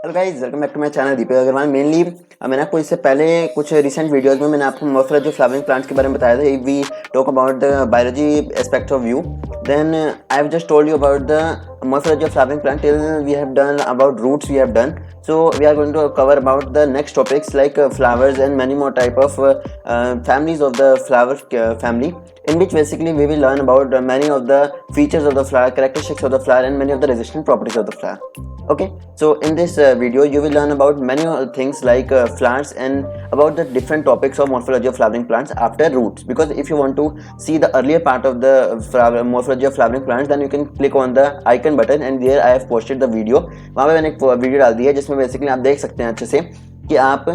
Hello guys, welcome back to my channel Deepak Agarwal. Mainly मैंने आपको इससे पहले कुछ रिसेंट वीडियोस में मैंने आपको मोर्फोलॉजी ऑफ फ्लावरिंग प्लांट्स के बारे में बताया था। If we talk about the biology aspect of view, then I have just told you about the morphology of flowering plant. Till we have done about roots we have done, so we are going to cover about the next topics like flowers and many more type of families of the flower family, in which basically we will learn about many of the features of the flower, characteristics of the flower, and many of the resistant properties of the flower. Okay, so in this video you will learn about many things like flowers and about the different topics of morphology of flowering plants after roots. Because if you want to see the earlier part of the morphology of flowering plants, then you can click on the icon button and there I have posted the video. वहाँ पे मैंने एक video डाल दी है जिसमें basically आप देख सकते हैं अच्छे से कि आप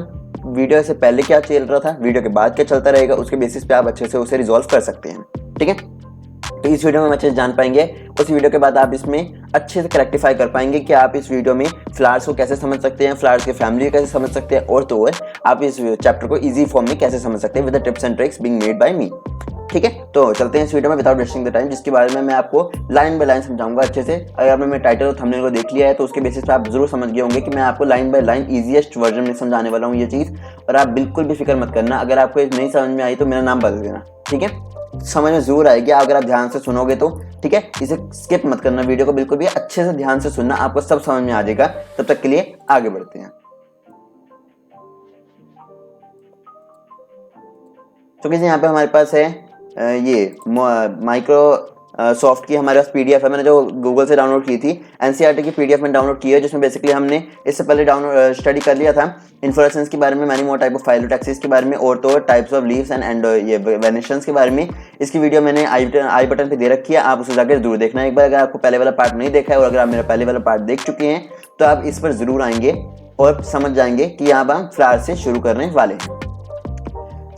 वीडियो से पहले क्या चल रहा था, वीडियो के बाद क्या चलता रहेगा, उसके बेसिस पे आप अच्छे से उसे रिजॉल्व कर सकते हैं। ठीक है, तो इस वीडियो में अच्छे से जान पाएंगे। उस वीडियो के बाद आप इसमें अच्छे से करेक्टिफाई कर पाएंगे कि आप इस वीडियो में फ्लावर्स को कैसे समझ सकते हैं, फ्लावर्स के फैमिली को कैसे समझ सकते हैं, और तो और आप इस चैप्टर को इजी फॉर्म में कैसे समझ सकते हैं with the tips and tricks being made by me. ठीक है, तो चलते हैं इस वीडियो में विदाउट वेस्टिंग द टाइम, जिसके बारे में मैं आपको लाइन बाय लाइन समझाऊंगा अच्छे से। अगर आपने मेरे टाइटल और थंबनेल को देख लिया है तो उसके बेसिस पे आप जरूर समझ गए होंगे कि मैं आपको line by line easiest version में समझाने वाला हूँ ये चीज़। और आप बिल्कुल भी फिक्र मत करना, अगर आपको नहीं समझ में आई तो मेरा नाम बदल देना। ठीक है, समझ में जरूर आएगी अगर आप ध्यान से सुनोगे तो। ठीक है, इसे स्किप मत करना, वीडियो को बिल्कुल भी अच्छे से ध्यान से सुनना, आपको सब समझ में आ जाएगा। तब तक के लिए आगे बढ़ते हैं। तो किसी यहाँ पे हमारे पास है ये माइक्रो सॉफ्ट की हमारे पास पीडीएफ है। मैंने जो गूगल से डाउनलोड की थी, एनसीईआरटी की पीडीएफ में डाउनलोड की है, जिसमें बेसिकली हमने इससे पहले डाउनलोड स्टडी कर लिया था इन्फ्लोरेसेंस के बारे में, मैनी मोर टाइप ऑफ फाइलोटैक्सिस के बारे में, और तो टाइप्स ऑफ लीव्स एंड ये वेनेशंस के बारे में। इसकी वीडियो मैंने आई बटन पे दे रखी है, आप उसे जाकर जरूर देखना एक बार। अगर आपको पहले वाला पार्ट नहीं देखा है और अगर आप मेरा पहले वाला पार्ट देख चुके हैं तो आप इस पर जरूर आएंगे और समझ जाएंगे कि यहाँ हम फ्लावर से शुरू करने वाले हैं।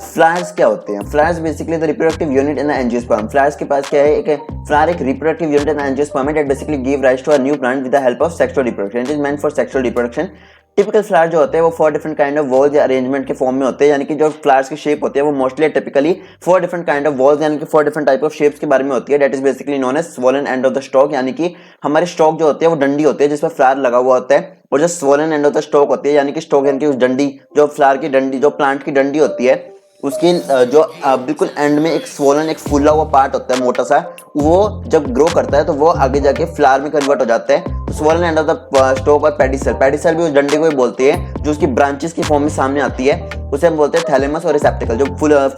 फ्लावर्स क्या होते हैं? Flowers basically the reproductive unit in the angiosperm. Flowers के पास क्या है, एक फ्लावर एक reproductive unit in the angiosperm that basically give rise to a new plant with the help of sexual reproduction. It is meant for sexual reproduction. Typical flower जो होते हैं वो 4 डिफरेंट काइंड ऑफ वॉल्स या arrangement के form में होते हैं, यानी कि जो फ्लावर्स की शेप होती है वो mostly typically 4 different kind of walls यानी कि 4 डिफरेंट टाइप ऑफ शेप्स के बारे में होती है। That is basically known as swollen end of the stalk, यानी कि हमारे स्टॉक जो होते हैं वो डंडी होती है जिसमें फ्लावर लगा हुआ होता है, और जो swollen end of the stock होती है यानी कि स्टॉक यानी कि उस डंडी, जो फ्लावर की डंडी, जो प्लांट की डंडी होती है उसकी जो बिल्कुल एंड में एक स्वोलन, एक फूला हुआ पार्ट होता है मोटा सा, वो जब ग्रो करता है तो वो आगे जाके फ्लावर में कन्वर्ट हो जाता है। तो swollen end of the stock और पेडिसल, पेडिसल भी उस डंडे को ही बोलते हैं जो उसकी ब्रांचेस की फॉर्म में सामने आती है, उसे हम बोलते हैं थैलेमस और रिसेप्टिकल। जो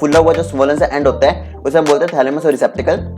फूला हुआ जो स्वोलन से एंड होता है उसे हम बोलते हैं थैलेमस और रिसेप्टिकल।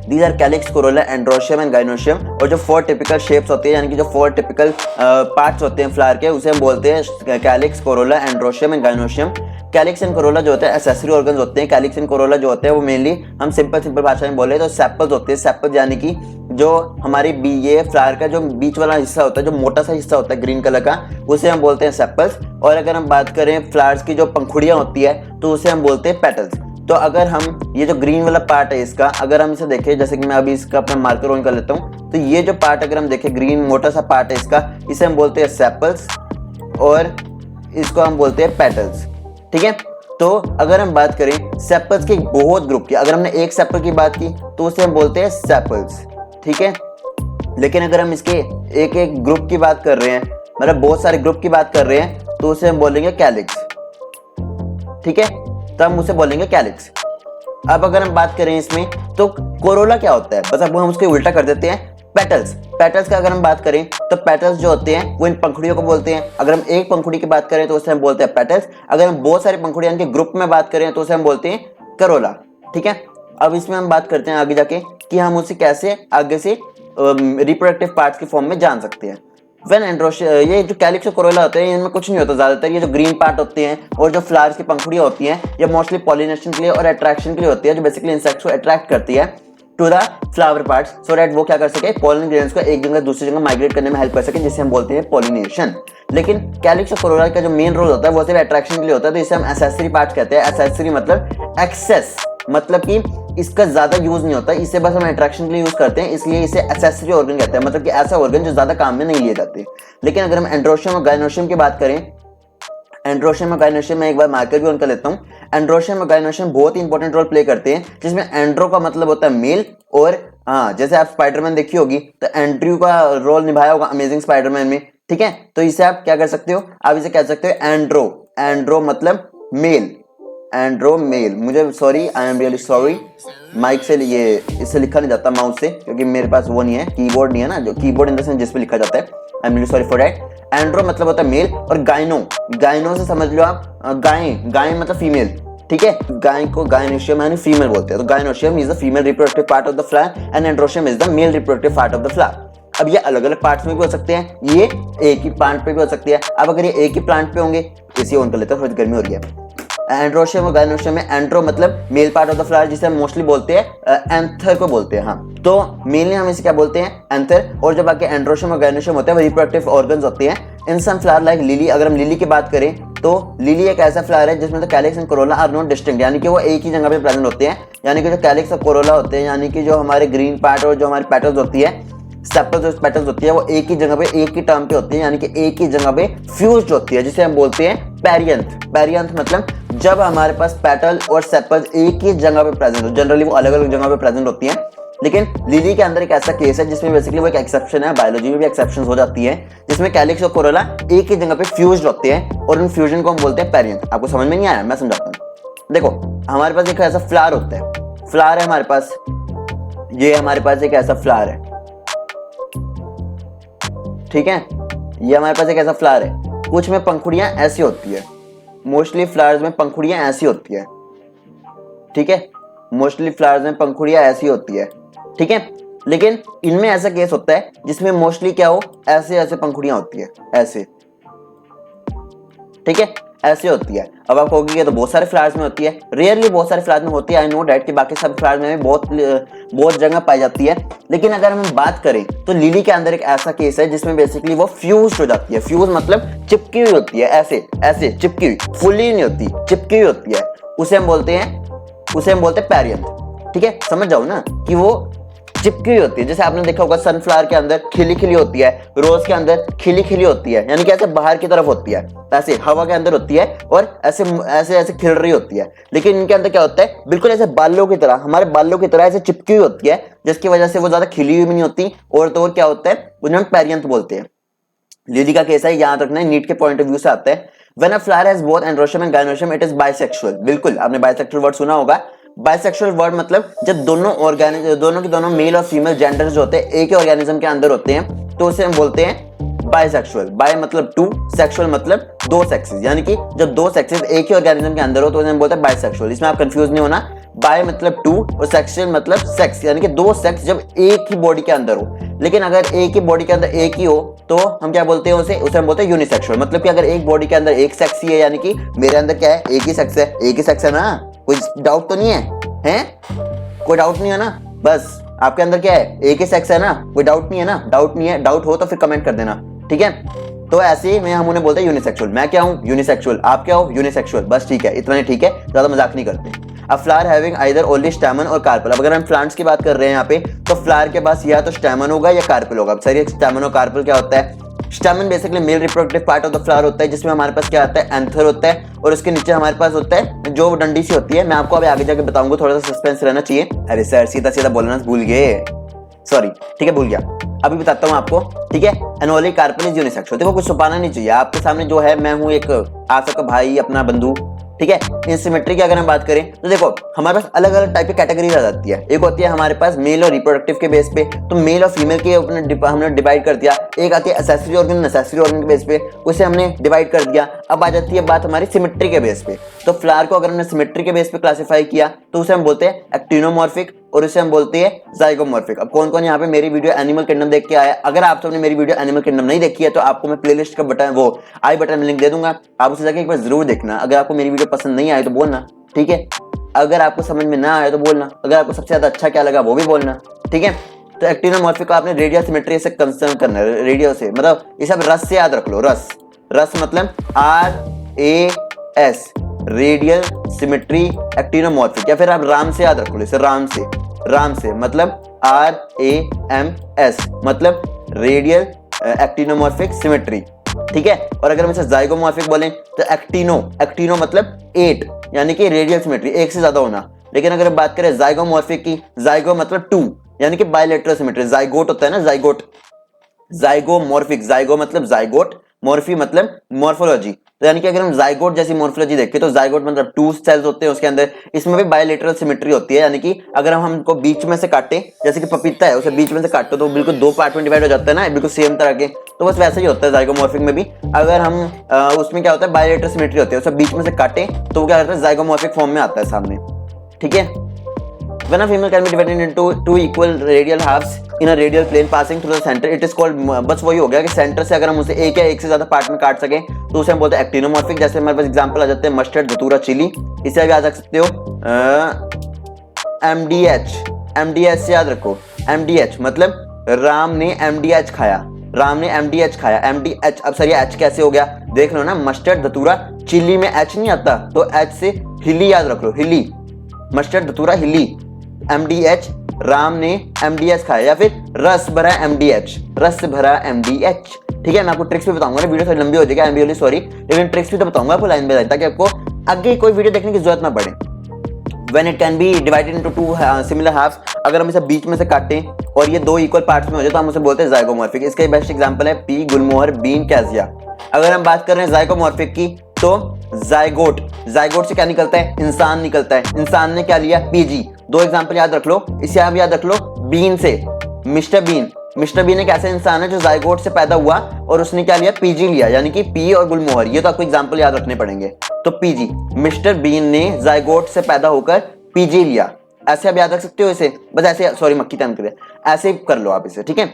These are calyx, corolla, androecium and gynoecium। और जो 4 टिपिकल शेप्स होती है यानी कि जो 4 टिपिकल पार्ट्स होते हैं फ्लावर के, उसे हम बोलते हैं calyx, Corolla, androecium and gynoecium. Calyx and Corolla जो होते हैं एसेसरी ऑर्गन्स होते हैं। कैलिक्स एंड कोरोला जो होते हैं वो मेनली हम सिंपल भाषा में बोले तो सेपल्स होते हैं। सेपल्स यानी कि जो हमारी ये फ्लावर का जो बीच वाला हिस्सा होता है, जो मोटा सा हिस्सा होता है ग्रीन कलर का, उसे हम बोलते हैं सेपल्स। और अगर हम बात करें फ्लावर्स की जो पंखुड़ियाँ होती है तो उसे हम बोलते हैं पेटल्स। तो अगर हम ये जो ग्रीन वाला पार्ट है इसका, अगर हम इसे देखें, जैसे कि मैं अभी इसका अपना मार्कर ऑन कर लेता हूँ, तो ये जो पार्ट अगर हम देखें ग्रीन मोटा सा पार्ट है इसका, इसे हम बोलते हैं सेपल्स और इसको हम बोलते हैं पेटल्स। ठीक है, तो अगर हम बात करें सेपल्स के बहुत ग्रुप की, अगर हमने एक सेपल की बात की तो उसे हम बोलते हैं सेपल्स। ठीक है, लेकिन अगर हम इसके एक एक ग्रुप की बात कर रहे हैं, मतलब बहुत सारे ग्रुप की बात कर रहे हैं, तो उसे हम बोलेंगे कैलिक्स। ठीक है, तो हम उसे बोलेंगे कैलिक्स। अब अगर हम बात करें इसमें तो कोरोला क्या होता है, बस अब हम उसको उल्टा कर देते हैं, पेटल्स। पेटल्स का अगर हम बात करें तो पेटल्स जो होते हैं वो इन पंखुड़ियों को बोलते हैं। अगर हम एक पंखुड़ी की बात करें तो उसे हम बोलते हैं पेटल्स। अगर हम बहुत सारी पंखुड़ियां के ग्रुप में बात करें तो उसे हम बोलते हैं करोला। ठीक है, अब इसमें हम बात करते हैं आगे जाके कि हम उसे कैसे आगे से रिप्रोडक्टिव पार्ट्स के फॉर्म में जान सकते हैं। ये जो कैलिक्स और कोरोला होते हैं इनमें कुछ नहीं होता ज्यादातर। ये जो ग्रीन पार्ट होते हैं और जो फ्लावर्स की पंखुड़ियां होती हैं ये मोस्टली पॉलिनेशन के लिए और अट्रैक्शन के लिए होती है, जो बेसिकली इंसेक्ट्स को अट्रैक्ट करती है to the flower parts, so that वो क्या कर सके, पोलन ग्रेन्स को एक जगह दूसरी जगह माइग्रेट करने में हेल्प कर सके, जिसे हम बोलते हैं पॉलिनेशन। लेकिन कैलिक्स और कोरोला का जो मेन रोल होता है वो सिर्फ अट्रैक्शन के लिए होता है, तो इसे हम एसेसरी पार्ट्स कहते हैं। एसेसरी मतलब एक्सेस, मतलब कि इसका ज्यादा यूज नहीं होता, इसे बस हम अट्रैक्शन के लिए यूज करते हैं, इसलिए इसे एसेसरी ऑर्गन कहते हैं, मतलब कि ऐसा ऑर्गन जो ज्यादा काम में नहीं लिए जाते। लेकिन अगर हम एंड्रोशियम और गाइनोशियम की बात करें, एंड्रोशियम और गाइनोशियम में एक बार मार्कर भी ऑन कर लेता हूँ। एंड्रोशियम और गाइनोशियम बहुत ही इंपॉर्टेंट रोल प्ले करते हैं, जिसमें एंड्रो का मतलब होता है मेल, और जैसे आप स्पाइडरमैन देखी होगी तो एंड्रयू का रोल निभाया होगा अमेजिंग स्पाइडरमैन में, ठीक है, तो इसे आप क्या कर सकते हो, आप इसे कह सकते हो एंड्रो। एंड्रो मतलब मेल, एंड्रो मेल। मुझे sorry, I am really sorry, mic से ये इससे लिखा नहीं जाता माउस से, क्योंकि मेरे पास वो नहीं है, कीबोर्ड नहीं है ना, जो कीबोर्ड इन द सेंस जिस पे लिखा जाता है। I am really sorry for that. Andro मतलब होता है मेल, और गायनो, गायनो से समझ लो आप गाय, गाय मतलब फीमेल, ठीक है। गाय को गायनोशियम यानी फीमेल बोलते हैं, तो gynoecium is the female reproductive part of the flower and androecium is the male reproductive part of the flower. अब ये अलग अलग पार्ट्स में भी हो सकते हैं, ये एक ही प्लांट पे भी हो सकती है। अब अगर ये एक ही प्लांट पे होंगे, इसे ऑन कर लेते हैं, थोड़ी गर्मी हो रही है। एंड्रोशियम और गायनोशियम में एंड्रो मतलब male part of the flower, जिसे हम मोस्टली बोलते हैं एंथर को बोलते हैं, हाँ। तो मेनली हम इसे क्या बोलते हैं, एंथर। और जो बाकी एंड्रोशियम और गायनोशियम होते हैं वो रिप्रोडक्टिव ऑर्गन्स होते हैं। इन सम फ्लावर लाइक लिली, अगर हम लिली की बात करें तो लिली एक ऐसा फ्लावर है जिसमें तो calyx and corolla are not distinct, यानी कि वो एक ही जगह पे प्रेजेंट होते हैं। यानी कि जो कैलिक्स और कोरोला होते हैं, यानी कि जो हमारे ग्रीन पार्ट और जो हमारी पेटल्स होती है, सेपल्स और पेटल्स होती है, वो एक ही जगह पे एक ही टर्म पे होती है, यानी कि एक ही जगह पे फ्यूज्ड होती है, जिसे हम बोलते हैं पेरियंथ। पेरियंथ मतलब जब हमारे पास पेटल और सेपल्स एक ही जगह पे प्रेजेंट हो। जनरली वो अलग अलग जगह पे प्रेजेंट होती हैं, लेकिन लिली के अंदर एक ऐसा केस है जिसमें बेसिकली वो एक एक्सेप्शन है, बायोलॉजी में भी एक्सेप्शन हो जाती है, जिसमें कैलिक्स और कोरोला एक ही जगह पे फ्यूज्ड होते हैं, और उन फ्यूजन को हम बोलते हैं पेरियंथ। आपको समझ में नहीं आया, मैं समझाता हूँ। देखो हमारे पास एक ऐसा फ्लावर होता है, फ्लावर है हमारे पास, ये हमारे पास एक ऐसा फ्लावर है, ठीक है, ये हमारे पास एक ऐसा फ्लावर है। कुछ में पंखुड़ियां ऐसी होती है, मोस्टली फ्लावर्स में पंखुड़ियां ऐसी होती है, ठीक है, मोस्टली फ्लावर्स में पंखुड़ियां ऐसी होती है, ठीक है। लेकिन इनमें ऐसा केस होता है जिसमें मोस्टली क्या हो, ऐसे ऐसे पंखुड़ियां होती है, ऐसे, ठीक है, ऐसे होती है। अब आप कहोगे तो बहुत सारे फ्लावर्स में होती है, रेयरली बहुत सारे फ्लावर्स में होती है, आई नो डैट कि बाकी सब फ्लावर्स में बहुत जगह पाई जाती है। लेकिन अगर हम बात करें तो लिली के अंदर एक ऐसा केस है जिसमें बेसिकली वो फ्यूज हो जाती है। फ्यूज मतलब चिपकी हुई होती है, ऐसे ऐसे चिपकी हुई, फुली नहीं होती, चिपकी हुई होती है, उसे हम बोलते हैं पेरियंथ, ठीक है। समझ जाओ ना कि वो चिपकी हुई होती है। जैसे आपने देखा होगा सनफ्लावर के अंदर खिली खिली होती है, रोज के अंदर खिली खिली होती है, यानी कि ऐसे बाहर की तरफ होती है, ऐसे हवा के अंदर होती है, और ऐसे ऐसे ऐसे खिल रही होती है। लेकिन इनके अंदर क्या होता है, बिल्कुल ऐसे बालों की तरह, हमारे बालों की तरह ऐसे चिपकी हुई होती है, जिसकी वजह से वो ज्यादा खिली हुई भी नहीं होती। और तो और क्या होता है, उन्हें हम पेरियंथ बोलते हैं। लिली का केस है, याद रखना है, नीट के पॉइंट ऑफ व्यू से आता है। When a flower has both androecium and gynoecium it is bisexual. बिल्कुल, आपने बाइसेक्सुअल वर्ड सुना होगा। बाइसेक्सुअल वर्ड मतलब जब दोनों के दोनों मेल और फीमेल जेंडर्स जो होते हैं एक ही ऑर्गेनिज्म के अंदर होते हैं, तो उसे हम बोलते हैं बाइसेक्सुअल। बाय मतलब टू, सेक्सुअल मतलब दो सेक्सेस, यानी कि जब दो सेक्सेस एक ही ऑर्गेनिज्म के अंदर हो तो उसे हम बोलते हैं बाइसेक्सुअल। इसमें आप कंफ्यूज नहीं होना, बाय मतलब टू और सेक्सुअल मतलब सेक्स, यानी कि दो सेक्स जब एक ही बॉडी के अंदर हो। लेकिन अगर एक ही बॉडी के अंदर एक ही हो तो हम क्या बोलते हैं, उसे हम बोलते हैं यूनिसेक्सुअल। मतलब कि अगर एक बॉडी के अंदर एक सेक्स ही है, यानी कि मेरे अंदर क्या है, एक ही सेक्स है, एक ही सेक्स है ना, कोई डाउट तो नहीं है, हैं? कोई डाउट नहीं है ना, बस आपके अंदर क्या है, एक ही सेक्स है ना, कोई डाउट नहीं है ना, डाउट नहीं है, डाउट हो तो फिर कमेंट कर देना, ठीक है। तो ऐसे ही में हम उन्हें बोलते हैं यूनिसेक्सुअल। मैं क्या हूँ, यूनिसेक्सुअल, आप क्या हो, यूनिसेक्सुअल, बस ठीक है, इतना ही ठीक है, ज्यादा मजाक नहीं करते। अब flower having either only stamen और कार्पल। अब अगर हम प्लांट्स की बात कर रहे हैं यहाँ पे, तो फ्लावर के पास या तो स्टैमन होगा या कार्पल होगा। अब सर स्टैमन और कार्पल क्या होता है, stamen basically male reproductive part of the flower होता है, जिसमें हमारे पास क्या आता है, एंथर होता है, और उसके नीचे हमारे पास होता है जो डंडी सी होती है। मैं आपको अभी आगे जाके बताऊंगा, थोड़ा सा सस्पेंस रहना चाहिए। अरे सर सीधा सीधा बोलना भूल गए, सॉरी, ठीक है, भूल गया, अभी बताता हूँ आपको, ठीक है। एनोली कार्पल इज यूनिसेक्सुअल। देखो कुछ छुपाना नहीं चाहिए, आपके सामने जो है मैं हूँ एक आप सबका भाई, अपना बंधु, ठीक है। इन सिमेट्री की अगर हम बात करें तो देखो हमारे पास अलग अलग टाइप की कैटेगरी आ जाती है। एक होती है हमारे पास मेल और रिप्रोडक्टिव के बेस पे, तो मेल और फीमेल के हमने डिवाइड कर दिया। एक आती है एसेसरी ऑर्गन, नेसेसरी ऑर्गन के बेस पे, उसे हमने डिवाइड कर दिया। अब आ जाती है बात हमारी सिमेट्री के बेस पे। तो फ्लावर को अगर हमने सिमेट्री के बेस पे क्लासिफाई किया तो उसे हम बोलते हैं एक्टिनोमॉर्फिक, और इसे हम बोलते हैं जाइगोमॉर्फिक। अब कौन कौन यहाँ पे मेरी वीडियो एनिमल किंगडम देख के आया, अगर आप सबने मेरी वीडियो एनिमल किंगडम नहीं देखी है तो आपको मैं प्लेलिस्ट का बटन, वो आई बटन में लिंक दे दूंगा, आप उसे जाके एक बार जरूर देखना। अगर आपको मेरी वीडियो पसंद नहीं आए तो बोलना, ठीक है। अगर आपको समझ में ना आए तो बोलना, अगर आपको सबसे ज्यादा अच्छा क्या लगा वो भी बोलना, ठीक है। तो एक्टिनोमॉर्फिक को आपने रेडियल सिमेट्री से कंसर्न करना है, रेडियल से मतलब ये सब रस से याद रख लो, रस, रस मतलब RAS, रेडियल सिमेट्री एक्टिनोमॉर्फिक, या फिर आप राम से याद रख लो, इसे राम से मतलब RAMS मतलब रेडियल एक्टिनोमॉर्फिक सिमेट्री, ठीक है। और अगर हम इसे जाइगोमॉर्फिक बोलें तो एक्टिनो मतलब 8, यानी कि रेडियल सिमेट्री, एक से ज्यादा होना। लेकिन अगर बात करें जाइगोमॉर्फिक की, जाइगो मतलब 2, यानी कि बायलैटरल सिमेट्री, जाइगोट होता है ना, जाइगोट, जाइगोमॉर्फिक, जाइगो मतलब जाइगोट, मॉर्फी मतलब मॉर्फोलॉजी। तो यानी कि अगर हम जाइगोट जैसी मॉर्फोलॉजी देखें तो जाइगोट मतलब 2 सेल्स होते हैं उसके अंदर, इसमें भी बायलेटरल सिमेट्री होती है, यानी कि अगर हम हमको बीच में से काटें, जैसे कि पपीता है उसे बीच में से काटो तो बिल्कुल 2 पार्ट में डिवाइड हो जाता है ना, बिल्कुल सेम तरह के। तो बस वैसे ही होता है जाइगोमॉर्फिक में भी। अगर हम उसमें क्या होता है, बायलेटरल सिमेट्री होती है, उसे बीच में से काटे तो वो क्या करता है, जाइगोमॉर्फिक फॉर्म में आता है सामने। ठीक है। When a female can be divided into 2 equal radial halves in a radial plane passing through the center, it is called, बस वही हो गया कि सेंटर से अगर हम उसे एक या एक से ज्यादा पार्ट में काट सकें तो उसे हम बोलते हैं एक्टिनोमॉर्फिक। जैसे हमारे पास एग्जांपल आ जाते हैं मस्टर्ड, धतूरा, चिली। इसे भी याद रख सकते हो MDH, MDH से याद रखो। MDH मतलब राम ने MDH खाया, राम ने MDH खाया, MDH। अब सर ये H कैसे हो गया, देख लो ना, मस्टर्ड, धतूरा, चिली में H नहीं आता तो H से हिली याद रख लो, हिली, मस्टर्ड, धतूरा, हिली, MDH, राम ने MDH खाया, या फिर रस भरा MDH, रस भरा MDH। ठीक है, मैं आपको ट्रिक्स भी बताऊंगा ना, वीडियो थोड़ी लंबी हो जाएगी, आई एम रियली सॉरी, लेकिन ट्रिक्स भी तो बताऊंगा आपको लाइन बाय लाइन, ताकि आपको आगे कोई वीडियो देखने की जरूरत ना पड़े। When it can be divided into 2 similar halves, अगर हम इसे बीच में से काटें और ये 2 इक्वल पार्ट्स में हो जाए तो हम उसे बोलते हैं जाइगोमॉर्फिक। इसका बेस्ट एग्जांपल है पी, गुलमोहर, बीन, कैजिया। अगर हम बात कर रहे हैं जाइगोमॉर्फिक की तो जाइगोट, जाइगोट से क्या निकलता है, इंसान निकलता है। इंसान ने क्या लिया, पीजी। 2 एग्जांपल याद रख लो, इसे आप याद रख लो, बीन से मिस्टर बीन। मिस्टर बीन एक ऐसा इंसान है जो जाइगोट से पैदा हुआ और उसने क्या लिया, पीजी लिया, यानी कि पी और गुलमोहर, ये तो आपको एग्जांपल याद रखने पड़ेंगे। तो पीजी, मिस्टर बीन ने जाइगोट से पैदा होकर पीजी लिया, ऐसे आप याद रख सकते हो इसे, बस ऐसे, सॉरी मक्खी टाइम कर, ऐसे कर लो आप इसे। ठीक है।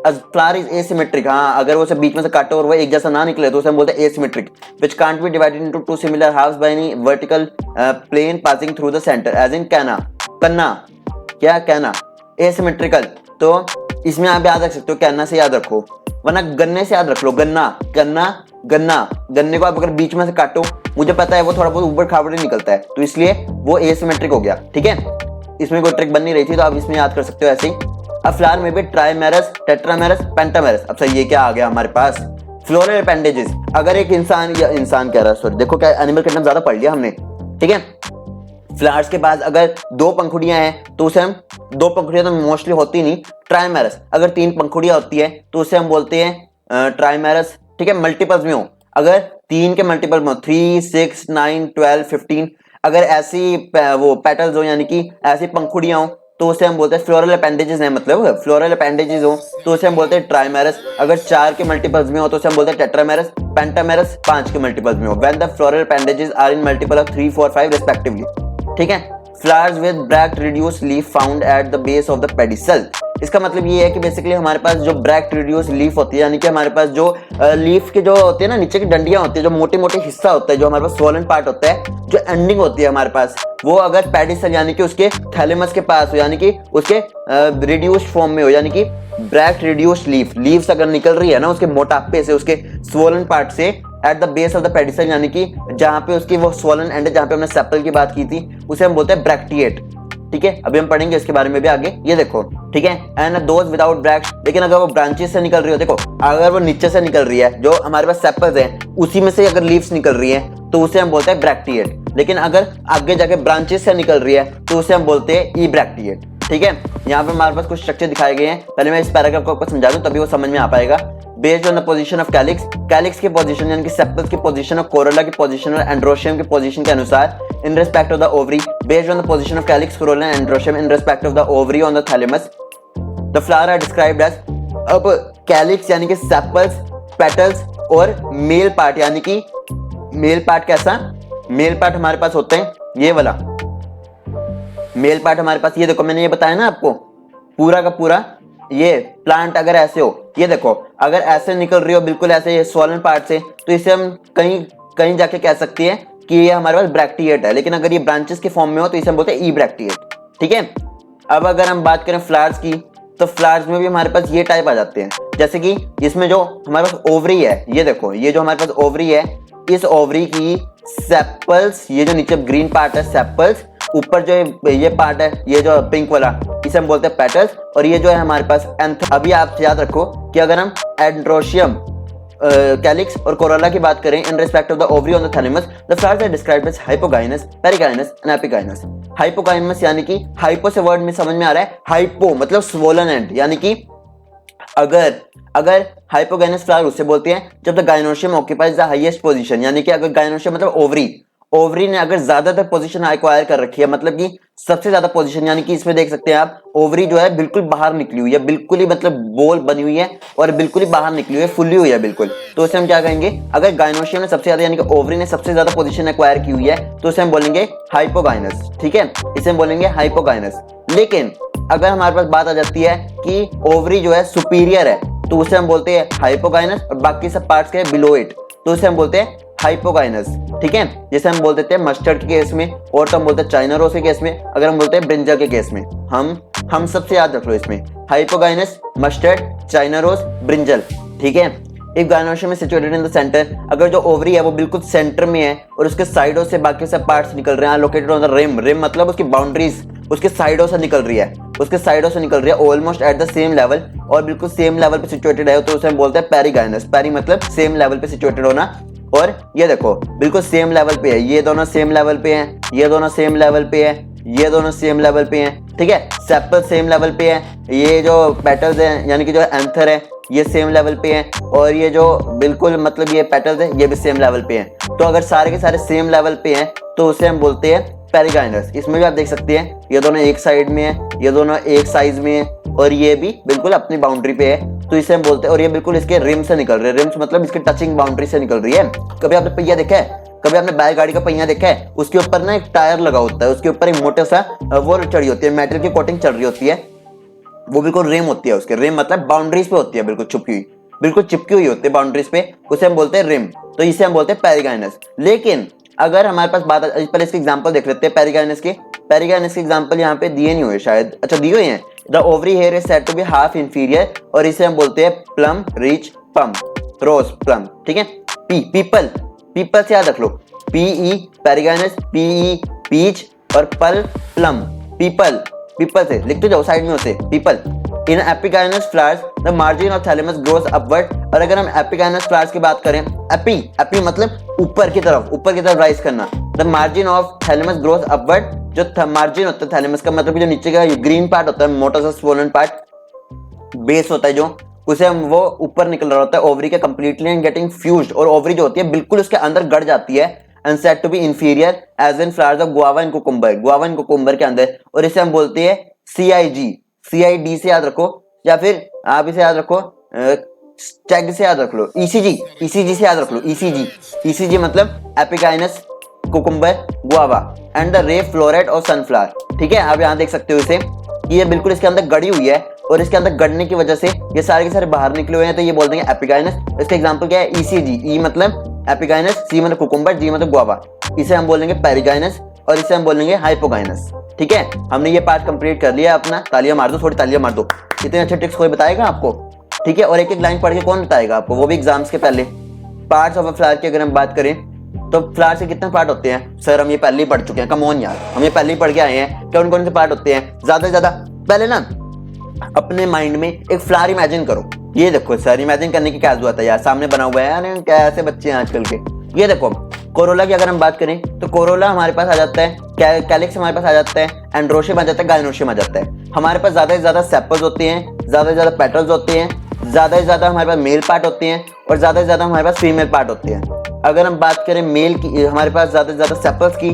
फ्लावर इज एसिमेट्रिक, हाँ, अगर वो बीच में से काटो और वो एक जैसा ना निकले तो उसे हम बोलते हैं asymmetric, which can't be divided into 2 similar halves by any vertical plane passing through the centre, as in canna, canna, क्या कैना, एसिमेट्रिकल। तो इसमें आप याद रख सकते हो, कैना से याद रखो, वरना गन्ने से याद रख लो, गन्ना, गन्ना, गन्ना। गन्ने को आप अगर बीच में से काटो, मुझे पता है वो थोड़ा बहुत ऊपर खाबड़ निकलता है, तो इसलिए वो एसिमेट्रिक हो गया। ठीक है, इसमें कोई ट्रिक बन नहीं रही थी तो आप इसमें याद कर सकते हो ऐसे ही। अब फ्लावर में भी ट्राइमेरस, टेट्रामेरस, पेंटामेरस। अब सर ये क्या आ गया हमारे पास, फ्लोरल अपेंडेजेस। अगर एक इंसान, या इंसान कह रहा है सॉरी, देखो क्या एनिमल किंगडम ज्यादा पढ़ लिया हमने। ठीक है, फ्लावर्स के पास अगर 2 पंखुड़ियां हैं तो उसे हम, 2 पंखुड़ियां तो मोस्टली होती नहीं, ट्राइमेरस। अगर 3 पंखुड़ियां होती है तो उसे हम बोलते हैं ट्राइमेरस। ठीक है, मल्टीपल्स में हो, अगर 3 के मल्टीपल में हो, 3, 6, 9, 12, 15, अगर ऐसी वो पेटल्स हो, यानी कि ऐसी पंखुड़ियां हो तो उसे हम बोलते हैं फ्लोरल अपेंडेजेस है, मतलब फ्लोरल अपेंडेजेस हो तो उसे हम बोलते हैं ट्राइमेरस। अगर 4 के मल्टीपल्स में हो तो उसे हम बोलते हैं टेट्रामेरस, पेंटामेरस 5 के मल्टीपल्स में हो, when the floral appendages are in multiple of 3, 4, 5 respectively. ठीक है, flowers with bract reduce leaf found at the base of the pedicel. इसका मतलब ये है कि बेसिकली हमारे पास जो ब्रैक्ट रिड्यूस लीफ होती है, यानी कि हमारे पास जो लीफ के जो होते हैं ना, नीचे की डंडियां होती है, जो मोटे मोटे हिस्सा होता है, जो हमारे पास स्वोलन पार्ट होता है, जो एंडिंग होती है हमारे पास, वो अगर पेडिसल यानी कि उसके थैलेमस के पास हो, यानी कि उसके रिड्यूस्ड फॉर्म में हो, यानी कि ब्रैक्ट रिड्यूस्ड लीव्स अगर निकल रही है ना उसके मोटापे से, उसके स्वोलन पार्ट से, eight the base of the pedicel, यानी कि जहां पे उसकी वो स्वोलन एंड है, जहां पे हमने सेपल की बात की थी, उसे हम बोलते हैं ब्रैक्टिएट। ठीक है, अभी हम पढ़ेंगे इसके बारे में भी आगे, ये देखो। ठीक है, एंड दोज विदाउट ब्रैक्ट, लेकिन अगर वो ब्रांचेस से निकल रही हो, देखो अगर वो नीचे से निकल रही है, जो हमारे पास सेपल्स हैं उसी में से अगर लीव्स निकल रही हैं तो उसे हम बोलते हैं ब्रैक्टिएट। लेकिन अगर आगे जाके ब्रांचेस से निकल रही है तो उसे हम बोलते हैं ई ब्रैक्टिएट। ठीक है, यहाँ पे हमारे पास कुछ स्ट्रक्चर दिखाए गए हैं, पहले मैं इस पैराग्राफ को आपको समझा दूं तभी वो समझ में आ पाएगा। Based on the position of calyx, calyx की पोजीशन यानी कि सेपल्स की पोजीशन और कोरोला की पोजीशन और एंड्रोशियम की पोजीशन के अनुसार in respect of the ovary, based on the position of calyx, corolla and androecium in respect of the ovary on the thalamus, the flower are described as. अब calyx यानी कि sepals, petals और male part, यानी कि male part कैसा, male part हमारे पास होते हैं ये वाला मेल पार्ट हमारे पास, ये देखो मैंने ये बताया ना आपको, पूरा का पूरा ये प्लांट अगर ऐसे हो, ये देखो अगर ऐसे निकल रही हो बिल्कुल ऐसे स्वोलन पार्ट से, तो इसे हम कहीं कहीं जाके कह सकते हैं कि ये हमारे पास ब्रैक्टिएट है। लेकिन अगर ये ब्रांचेस के फॉर्म में हो तो इसे हम बोलते हैं ई ब्रैक्टिएट। ठीक है, अब अगर हम बात करें फ्लावर्स की, तो फ्लावर्स में भी हमारे पास ये टाइप आ जाते हैं, जैसे कि इसमें जो हमारे पास ओवरी है, ये देखो ये जो हमारे पास ओवरी है, इस ओवरी की सेपल्स, ये जो नीचे ग्रीन पार्ट है सेपल्स, ऊपर जो ये पार्ट है ये जो पिंक वाला, इसे हम बोलते हैं पेटल्स, और ये जो है हमारे पास एंथ। अभी आप याद रखो कि अगर हम एंड्रोशियम, कैलिक्स और कोरोला की बात करें in respect of the ovary on the thalamus, the flowers are described as hypogynous, perigynous and epigynous. Hypogynous यानी कि हाइपो से वर्ड में समझ में आ रहा है, हाइपो मतलब स्वोलन एंड, यानी कि अगर अगर हाइपोगाइनस फ्लावर उससे बोलते हैं जब the gynoecium occupies the highest position, यानी कि अगर गाइनोशियम मतलब ओवरी, ओवरी ने अगर ज्यादातर पोजीशन एक्वायर कर रखी है, मतलब कि सबसे ज्यादा पोजीशन, यानी कि इसमें देख सकते हैं आप ओवरी जो है बिल्कुल बाहर निकली हुई है, बिल्कुल ही मतलब बोल बनी हुई है और बिल्कुल ही बाहर निकली हुई है, फुली हुई है बिल्कुल, तो उसे हम क्या कहेंगे, अगर गाइनोशियम ने सबसे ज्यादा यानी कि ओवरी ने सबसे ज्यादा पोजीशन एक्वायर की हुई है तो उसे हम बोलेंगे हाइपोगाइनस। ठीक है, इसे हम बोलेंगे हाइपोगाइनस। लेकिन अगर हमारे पास बात आ जाती है कि ओवरी जो है सुपीरियर है तो उसे हम बोलते हैं हाइपोगाइनस, और बाकी सब पार्ट्स के बिलो इट तो उसे हम बोलते हैं हाइपोगाइनस। ठीक है, जैसे हम बोल देते हैं मस्टर्ड के केस में, और तो हम बोलते हैं चाइना रोज के केस में, अगर हम बोलते हैं ब्रिंजल के केस में, हम सबसे याद रख लो इसमें hypogynous, mustard, China rose, brinjal. ठीक है, इफ गाइनोशियम में सिचुएटेड इन द सेंटर, अगर जो ओवरी है वो बिल्कुल सेंटर में है और उसके साइडों से बाकी सब पार्ट्स निकल रहे हैं, located on the rim, rim मतलब उसकी बाउंड्रीज उसके साइडों से निकल रही है, उसके साइडों से निकल रही है almost at the same level, और बिल्कुल सेम लेवल पे सिचुएटेड है तो उसे हम बोलते हैं पेरिगाइनस। पेरी मतलब सेम लेवल पे सिचुएटेड होना, और ये देखो बिल्कुल सेम लेवल पे है, ये दोनों सेम लेवल पे हैं, ये दोनों सेम लेवल पे है, ये दोनों सेम लेवल पे हैं। ठीक है, सेपल सेम लेवल पे है, ये जो पेटल्स हैं यानी कि जो एंथर है ये सेम लेवल पे है, और ये जो बिल्कुल मतलब ये पेटल्स है ये भी सेम लेवल पे हैं। तो अगर सारे के सारे सेम लेवल पे हैं तो उसे हम बोलते हैं पेरिगाइनस। इसमें भी आप देख सकते हैं ये दोनों एक साइड में है, ये दोनों एक साइज में है, और ये भी बिल्कुल अपनी बाउंड्री पे है तो इसे हम बोलते हैं, और ये बिल्कुल इसके रिम से निकल रहे हैं, रिम्स मतलब इसके टचिंग बाउंड्री से निकल रही है। कभी आपने पहिया देखा है, कभी आपने बैलगाड़ी का पहिया देखा है, उसके ऊपर ना एक टायर लगा होता है, उसके ऊपर एक मोटा सा वो चढ़ी होती है, मेटल की कोटिंग चढ़ रही होती है, वो बिल्कुल रिम होती है उसके, रिम मतलब बाउंड्रीज पे होती है, बिल्कुल छुपी हुई, बिल्कुल चिपकी हुई होती है बाउंड्रीज पे, उसे हम बोलते हैं रिम, तो इसे हम बोलते हैं पेरिगाइनस। लेकिन अगर हमारे पास बात, पहले इसके एग्जांपल देख लेते हैं पेरिगाइनस के। पेरिगाइनस के एग्जांपल यहाँ पे दिए नहीं हुए शायद, अच्छा दिए हुए हैं। The ovary here is said to be half inferior, और इसे हम बोलते हैं प्लम, रिच, पम, रोज, प्लम। ठीक है, पीपल, पीपल से याद रख लो, पीई पेरिगाइनस, पीई पीच, और पल प्लम, पीपल, पीपल से लिखते जाओ साइड में उसे, people. In epigynous flowers the margin of thalamus grows upward, और अगर हम एपिगाइनस फ्लावर्स की बात करें, एपी मतलब ऊपर की तरफ राइज करना, the margin of thalamus grows upward, जो मार्जिन होता है थैलेमस का मतलब जो नीचे का ग्रीन पार्ट होता है, मोटा सा स्वोलन पार्ट, बेस होता है जो, उसे हम वो ऊपर निकल रहा होता है ओवरी के कंप्लीटली एंड गेटिंग फ्यूज्ड, और ओवरी जो होती है बिल्कुल उसके अंदर गड़ जाती है, and said to be inferior as in flowers of guava and cucumber, guava and cucumber के अंदर, और इसे हम बोलते हैं CIG, CID से याद रखो, या फिर आप इसे याद रखो चैग से याद रख लो, ECG से याद रख लो, ECG मतलब epigynous, cucumber, guava, and the रे फ्लोरेट और सनफ्लावर। ठीक है, आप यहाँ देख सकते हो इसे, ये बिल्कुल इसके अंदर गड़ी हुई है, और इसके अंदर गड़ने की वजह से ये सारे के सारे बाहर निकले हुए हैं, तो ये बोल देंगे एपिगाइनस। इसका एग्जांपल क्या है, ECG, E मतलब एपिगाइनस, C मतलब कुकुम्बर, G मतलब गुआवा, इसे हम बोलेंगे पेरिगाइनस, और इसे हम बोलेंगे हाइपोगाइनस। ठीक है, हमने ये पार्ट कंप्लीट कर लिया अपना, तालियां मार दो, थोड़ी तालियां मार दो। इतने अच्छे ट्रिक्स कोई बताएगा आपको? ठीक है, और एक एक लाइन पढ़ के कौन बताएगा आपको, वो भी एग्जाम्स के पहले। पार्ट्स ऑफ अ फ्लावर की अगर हम बात करें तो फ्लावर के कितने पार्ट होते हैं? सर हम ये पहले ही पढ़ चुके हैं, कम ऑन यार, हम ये पहले ही पढ़ के आए हैं। कौन कौन से पार्ट होते हैं? ज्यादा से ज्यादा पहले ना अपने माइंड में एक फ्लावर इमेजिन करो। ये देखो सर, इमेजिन करने की क्या जरूरत है यार, सामने बना हुआ है यार, कैसे बच्चे हैं आजकल के। ये देखो कोरोला की अगर हम बात करें तो कोरोला हमारे पास आ जाता है, कैलिक्स हमारे पास आ जाता है, एंड्रोशियम आ जाता है, गाइनोशियम आ जाता है। हमारे पास ज्यादा से ज्यादा सेपल्स होते हैं, ज्यादा से ज्यादा पेटल्स होते हैं, ज्यादा से ज्यादा हमारे पास मेल पार्ट होते हैं, और ज्यादा से ज्यादा हमारे पास फीमेल पार्ट होते हैं। अगर हम बात करें मेल की, हमारे पास ज्यादा से ज्यादा सेपल्स की,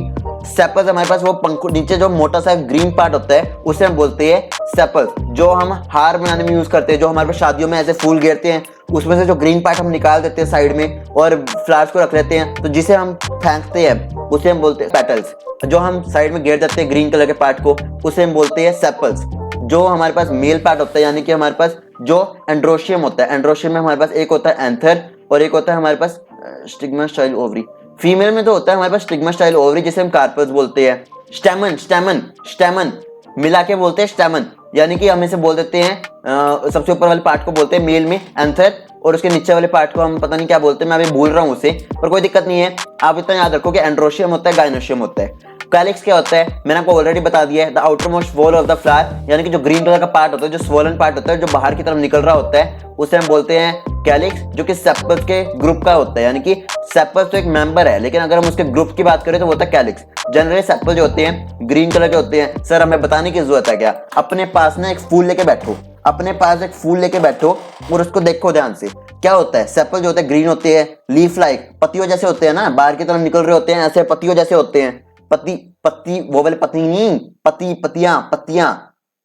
सेपल्स हमारे पास वो पंखुड़ नीचे जो मोटा सा ग्रीन पार्ट होता है उसे हम बोलते हैं सेपल्स, जो हम हार बनाने में यूज करते हैं, जो हमारे पास शादियों में ऐसे फूल घेरते हैं, उसमें से जो ग्रीन पार्ट हम निकाल देते हैं साइड में और फ्लावर्स को रख लेते हैं, तो जिसे हम फेंकते हैं उसे हम बोलते हैं पेटल्स। जो हम साइड में घेर देते हैं ग्रीन कलर के पार्ट को, उसे हम बोलते हैं सेपल्स। जो हमारे पास मेल पार्ट होता है, यानी कि हमारे पास जो एंड्रोशियम होता है, एंड्रोशियम में हमारे पास एक होता है एंथर और एक होता है हमारे पास स्टिग्मा स्टाइल ओवरी। फीमेल में तो होता है हमारे पास स्टिग्मा स्टाइल ओवरी, जिसे हम कार्पस बोलते हैं। स्टेमन मिला के बोलते हैं स्टेमन, यानी कि हम इसे बोल देते हैं सबसे ऊपर वाले पार्ट को बोलते हैं मेल में एंथर, और उसके नीचे वाले पार्ट को हम पता नहीं क्या बोलते हैं, मैं अभी भूल रहा हूँ उसे, पर कोई दिक्कत नहीं है। आप इतना याद रखो कि एंड्रोशियम होता है, गाइनोशियम होता है। कैलिक्स क्या होता है मैंने आपको ऑलरेडी बता दिया है, the outer most wall of the flower, यानी कि जो ग्रीन कलर का पार्ट होता है, जो स्वोलन पार्ट होता है, जो बाहर की तरफ निकल रहा होता है, उसे हम बोलते हैं कैलिक्स, जो कि सेपल्स के ग्रुप का होता है। यानी कि सेपल्स तो एक मेंबर है, लेकिन अगर हम उसके ग्रुप की बात करें तो वो होता है कैलिक्स। जनरली सेपल जो होते हैं ग्रीन कलर के होते हैं। सर हमें बताने की जरूरत है क्या? अपने पास ना एक फूल लेके बैठो, अपने पास एक फूल लेके बैठो और उसको देखो ध्यान से, क्या होता है, सेपल जो होते हैं ग्रीन होते हैं, लीफ लाइक पत्तियों जैसे होते हैं ना, बाहर की तरफ निकल रहे होते हैं, ऐसे पत्तियों जैसे होते हैं, पत्ती पत्ती वो वाले पत्ती नहीं, पत्ती पत्तियां पत्तियां,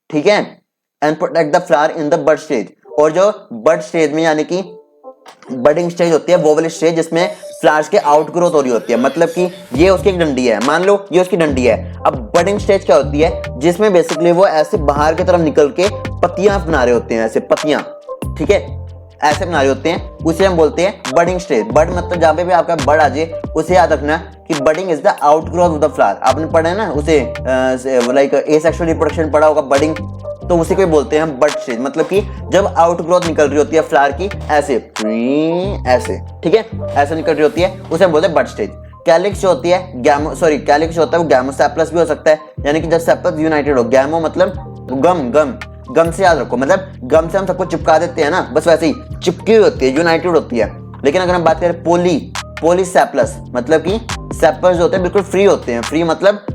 ठीक है। And protect the flower in the bud stage, और जो बड स्टेज में यानी कि बडिंग स्टेज होती है वो वाली स्टेज जिसमें फ्लावर्स के आउटग्रोथ हो रही होती है, मतलब कि ये उसकी एक डंडी है, मान लो ये उसकी डंडी है। अब बडिंग स्टेज क्या होती है, जिसमें बेसिकली वो ऐसे बाहर की तरफ निकल के पत्तियां बना रहे होते हैं, ऐसे पत्तियां, ठीक है, ऐसे बना रहे होते हैं, उसे हम बोलते हैं बडिंग स्टेज। बड मतलब जहां पे भी आपका बड आ जाए उसे याद रखना कि budding is the outgrowth of the flower. आपने पढ़ा है ना उसे, लाइक एसेक्सुअल रिप्रोडक्शन पढ़ा होगा, बडिंग, तो उसी को बोलते हैं हम बड स्टेज, मतलब कि जब आउटग्रोथ निकल रही होती है फ्लावर की ऐसे ऐसे, ठीक है, ऐसे निकल रही होती है, उसे हम बोलते हैं बड स्टेज। कैलिक्स जो होती है कैलिक्स जो होता है वो गैमोसेप्लस भी हो सकता है, यानी कि जब सेपल्स यूनाइटेड हो, गैमो मतलब गम से याद रखो, मतलब गम से हम सबको चिपका देते हैं ना, बस वैसे ही चिपकी हुई होती है, यूनाइटेड होती है। लेकिन अगर हम बात करें पॉलीसेप्लस, मतलब कि सेपल्स जो होते हैं बिल्कुल फ्री होते हैं, फ्री मतलब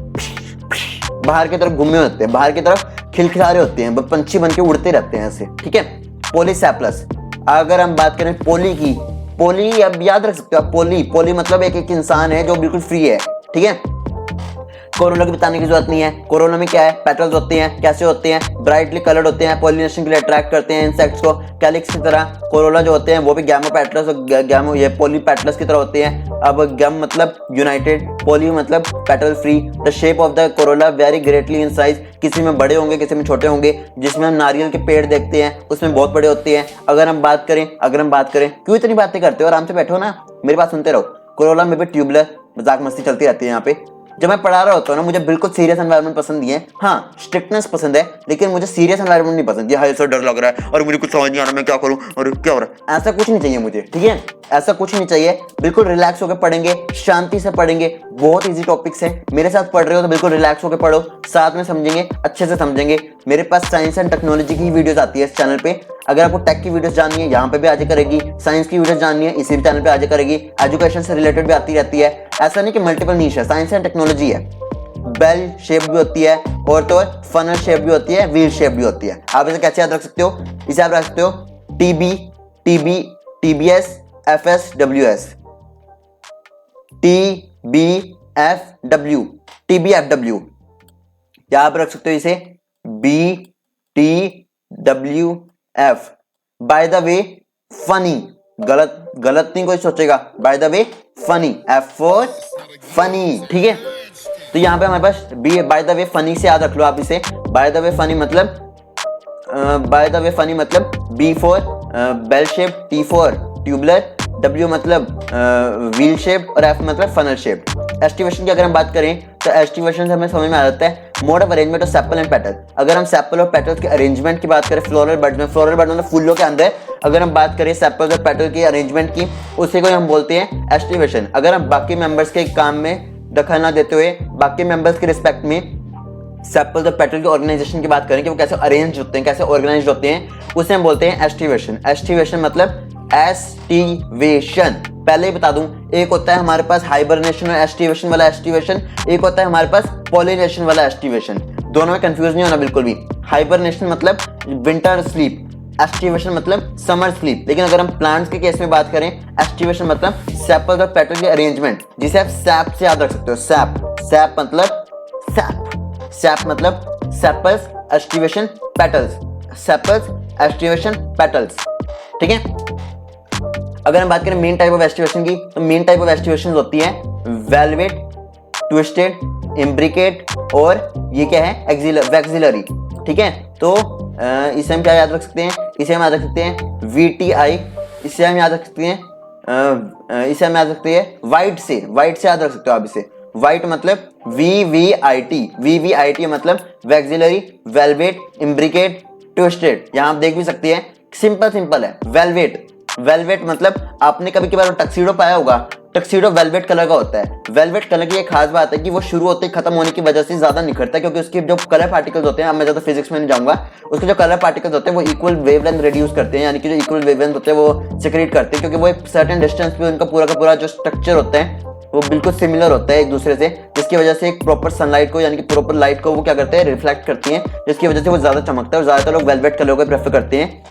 बाहर की तरफ घूमे होते हैं, बाहर की तरफ खिलखिलारे होते हैं, पंछी बन के उड़ते रहते हैं ऐसे, ठीक है, पॉलीसेप्लस। अगर हम बात करें पोली की, पोली अब याद रख सकते हो आप, पोली मतलब एक इंसान है जो बिल्कुल फ्री है, ठीक है। कोरोना की बताने की जरूरत नहीं है। कोरोना में क्या है, पेटल्स होते हैं, कैसे होते हैं, ब्राइटली कलर्ड होते हैं, पॉलिनेशन के लिए अट्रैक्ट करते हैं इंसेक्ट्स को। कैलिक्स की तरह कोरोला जो होते हैं वो भी गैमो पेटल्स और गैमो ये पॉली पेटल्स की तरह होते हैं। अब गैम मतलब यूनाइटेड, पॉली मतलब petal free. The shape of the Corolla very greatly in size, किसी में बड़े होंगे किसी में छोटे होंगे। जिसमें हम नारियल के पेड़ देखते हैं उसमें बहुत बड़े होते हैं। अगर हम बात करें क्यों इतनी बातें करते हो, आराम से बैठो ना, मेरी बात सुनते रहो। कोरोला में भी ट्यूबलर, मजाक मस्ती चलती रहती है यहाँ पे। जब मैं पढ़ा रहा होता हूँ ना, मुझे बिल्कुल सीरियस एनवायरनमेंट पसंद नहीं है। हाँ, स्ट्रिक्टनेस पसंद है, लेकिन मुझे सीरियस एनवायरनमेंट नहीं पसंद। ये हाय सर डर लग रहा है और मुझे कुछ समझ नहीं आ रहा, मैं क्या करूँ और क्या हो रहा है, ऐसा कुछ नहीं चाहिए मुझे, ठीक है, ऐसा कुछ नहीं चाहिए। बिल्कुल रिलैक्स होकर पढ़ेंगे, शांति से पढ़ेंगे, बहुत इजी टॉपिक्स है। मेरे साथ पढ़ रहे हो तो बिल्कुल रिलैक्स होकर पढ़ो, साथ में समझेंगे, अच्छे से समझेंगे। मेरे पास साइंस एंड टेक्नोलॉजी की वीडियोस आती है इस चैनल पे। अगर आपको टेक की वीडियोस जाननी है यहाँ पे भी आ जाया करेगी, साइंस की वीडियोस जाननी है इसी चैनल पे आ जाया करेगी, एजुकेशन से रिलेटेड भी आती रहती है। ऐसा नहीं कि मल्टीपल नीश है, साइंस एंड टेक्नोलॉजी है। बेल शेप भी होती है और तो फनल शेप भी होती है, व्हील शेप भी होती है। आप इसे कैसे याद रख सकते हो, इसे आप रख सकते हो TBS FSWS, TBFW, या आप रख सकते हो इसे BTWF। By the way funny, गलत नहीं कोई सोचेगा, by the way funny, F for funny, ठीक है। तो यहाँ पे हमारे पास B by the way funny से याद रख लो आप इसे। बाय द वे फनी मतलब B for bell shape, T for tubular, W मतलब व्हील शेप और F मतलब फनल शेप। एस्टिवेशन की अगर हम बात करें तो एस्टिवेशन से हमें समझ में आ जाता है mode of arrangement of sepal and petal. अगर हम सेपल और पेटल के अरेंजमेंट की बात करें फ्लोरल बड में, फ्लोरल बड मतलब फूलों के अंदर, अगर हम बात करें सेपल और पेटल की अरेंजमेंट की, उसी को हम बोलते हैं एस्टिवेशन। अगर हम बाकी मेंबर्स के काम में दखल ना देते हुए बाकी मेंबर्स के रिस्पेक्ट में सेपल्स और पेटल के ऑर्गेनाइजेशन की बात करें कि वो कैसे अरेंज होते हैं, कैसे ऑर्गेनाइज होते हैं, उसे हम बोलते हैं एस्टिवेशन। एस्टिवेशन मतलब एस्टिवेशन, पहले ही बता दूं, एक होता है हमारे पास हाइबरनेशन और एस्टिवेशन वाला एस्टिवेशन, एक होता है हमारे पास पॉलिनेशन वाला एस्टिवेशन। दोनों में कंफ्यूज नहीं होना बिल्कुल भी। हाइबरनेशन मतलब विंटर स्लीप, एस्टिवेशन मतलब समर स्लीप। लेकिन अगर हम प्लांट्स के केस में बात करें, एस्टिवेशन मतलब सेपल्स और पेटल के अरेंजमेंट, जिसे आप सैप से याद रख सकते हो। सैप मतलब sepals aestivation petals, sepals aestivation petals, ठीक है। अगर हम बात करें मेन टाइप ऑफ एस्टिवेशन की, तो मेन टाइप ऑफ एस्टिवेशन होती है वेलवेट, ट्विस्टेड, इम्ब्रिकेट और ये क्या है, वैक्सिलरी, ठीक है। तो इसे हम क्या याद रख सकते हैं, इसे हम याद रख सकते हैं VTI, इसे हम याद रख सकते हैं वाइट से याद रख सकते हो आप इसे। वाइट मतलब VVIT मतलब वैक्सिलरी, वेलवेट, इम्ब्रिकेट, ट्विस्टेड। यहाँ आप देख भी सकते हैं, सिंपल है। वेलवेट मतलब आपने कभी कभार टक्सीडो पाया होगा, टक्सीडो वेलवेट कलर का होता है। वेलवेट कलर की एक खास बात है कि वो शुरू होते ही खत्म होने की वजह से ज्यादा निखरता है, क्योंकि उसके जो कलर पार्टिकल्स होते हैं, अब मैं ज्यादा फिजिक्स में नहीं जाऊंगा, उसके जो कलर पार्टिकल्स होते हैं वो इक्वल वेवलेंथ रिड्यूस करते हैं, यानी कि जो इक्वल वेवलेंथ होते हैं वो सेक्रेट करते हैं, क्योंकि वो एक सर्टेन डिस्टेंस पे उनका पूरा का पूरा जो स्ट्रक्चर होता है वो बिल्कुल सिमिलर होता है एक दूसरे से, जिसकी वजह से एक प्रॉपर सनलाइट को यानी कि प्रॉपर लाइट को वो क्या करते हैं, रिफ्लेक्ट करती हैं, जिसकी वजह से वो ज़्यादा चमकता है और ज़्यादातर लोग वेलवेट कलर को प्रेफर करते हैं।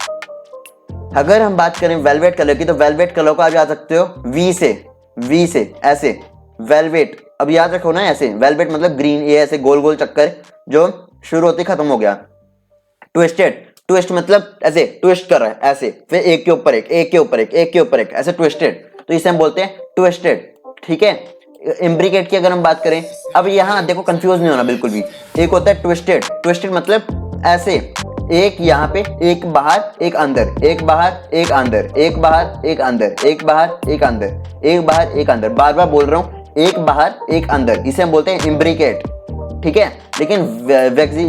अगर हम बात करें वेलवेट कलर की, तो वेलवेट कलर को आप याद रखते हो वी से ऐसे वेलवेट। अब याद रखो ना ऐसे, वेलवेट मतलब ग्रीन, ये ऐसे गोल गोल चक्कर जो शुरू होते खत्म हो गया। ट्विस्टेड, ट्विस्ट मतलब ऐसे ट्विस्ट कर रहा है ऐसे, फिर एक के ऊपर एक, एक के ऊपर एक, एक के ऊपर एक, ऐसे ट्विस्टेड, तो इसे हम बोलते हैं ट्विस्टेड। ठीक है। इम्ब्रिकेट की अगर हम बात करें, अब यहाँ देखो कंफ्यूज नहीं होना बिल्कुल भी। एक होता है ट्विस्टेड, ट्विस्टेड मतलब ऐसे, एक यहाँ पे, एक बाहर एक अंदर, एक बाहर एक अंदर, एक बाहर एक अंदर, एक बाहर एक अंदर, एक बाहर एक अंदर, बार बार बोल रहा हूँ, एक बाहर एक अंदर, इसे हम बोलते हैं इम्ब्रिकेट। ठीक है। लेकिन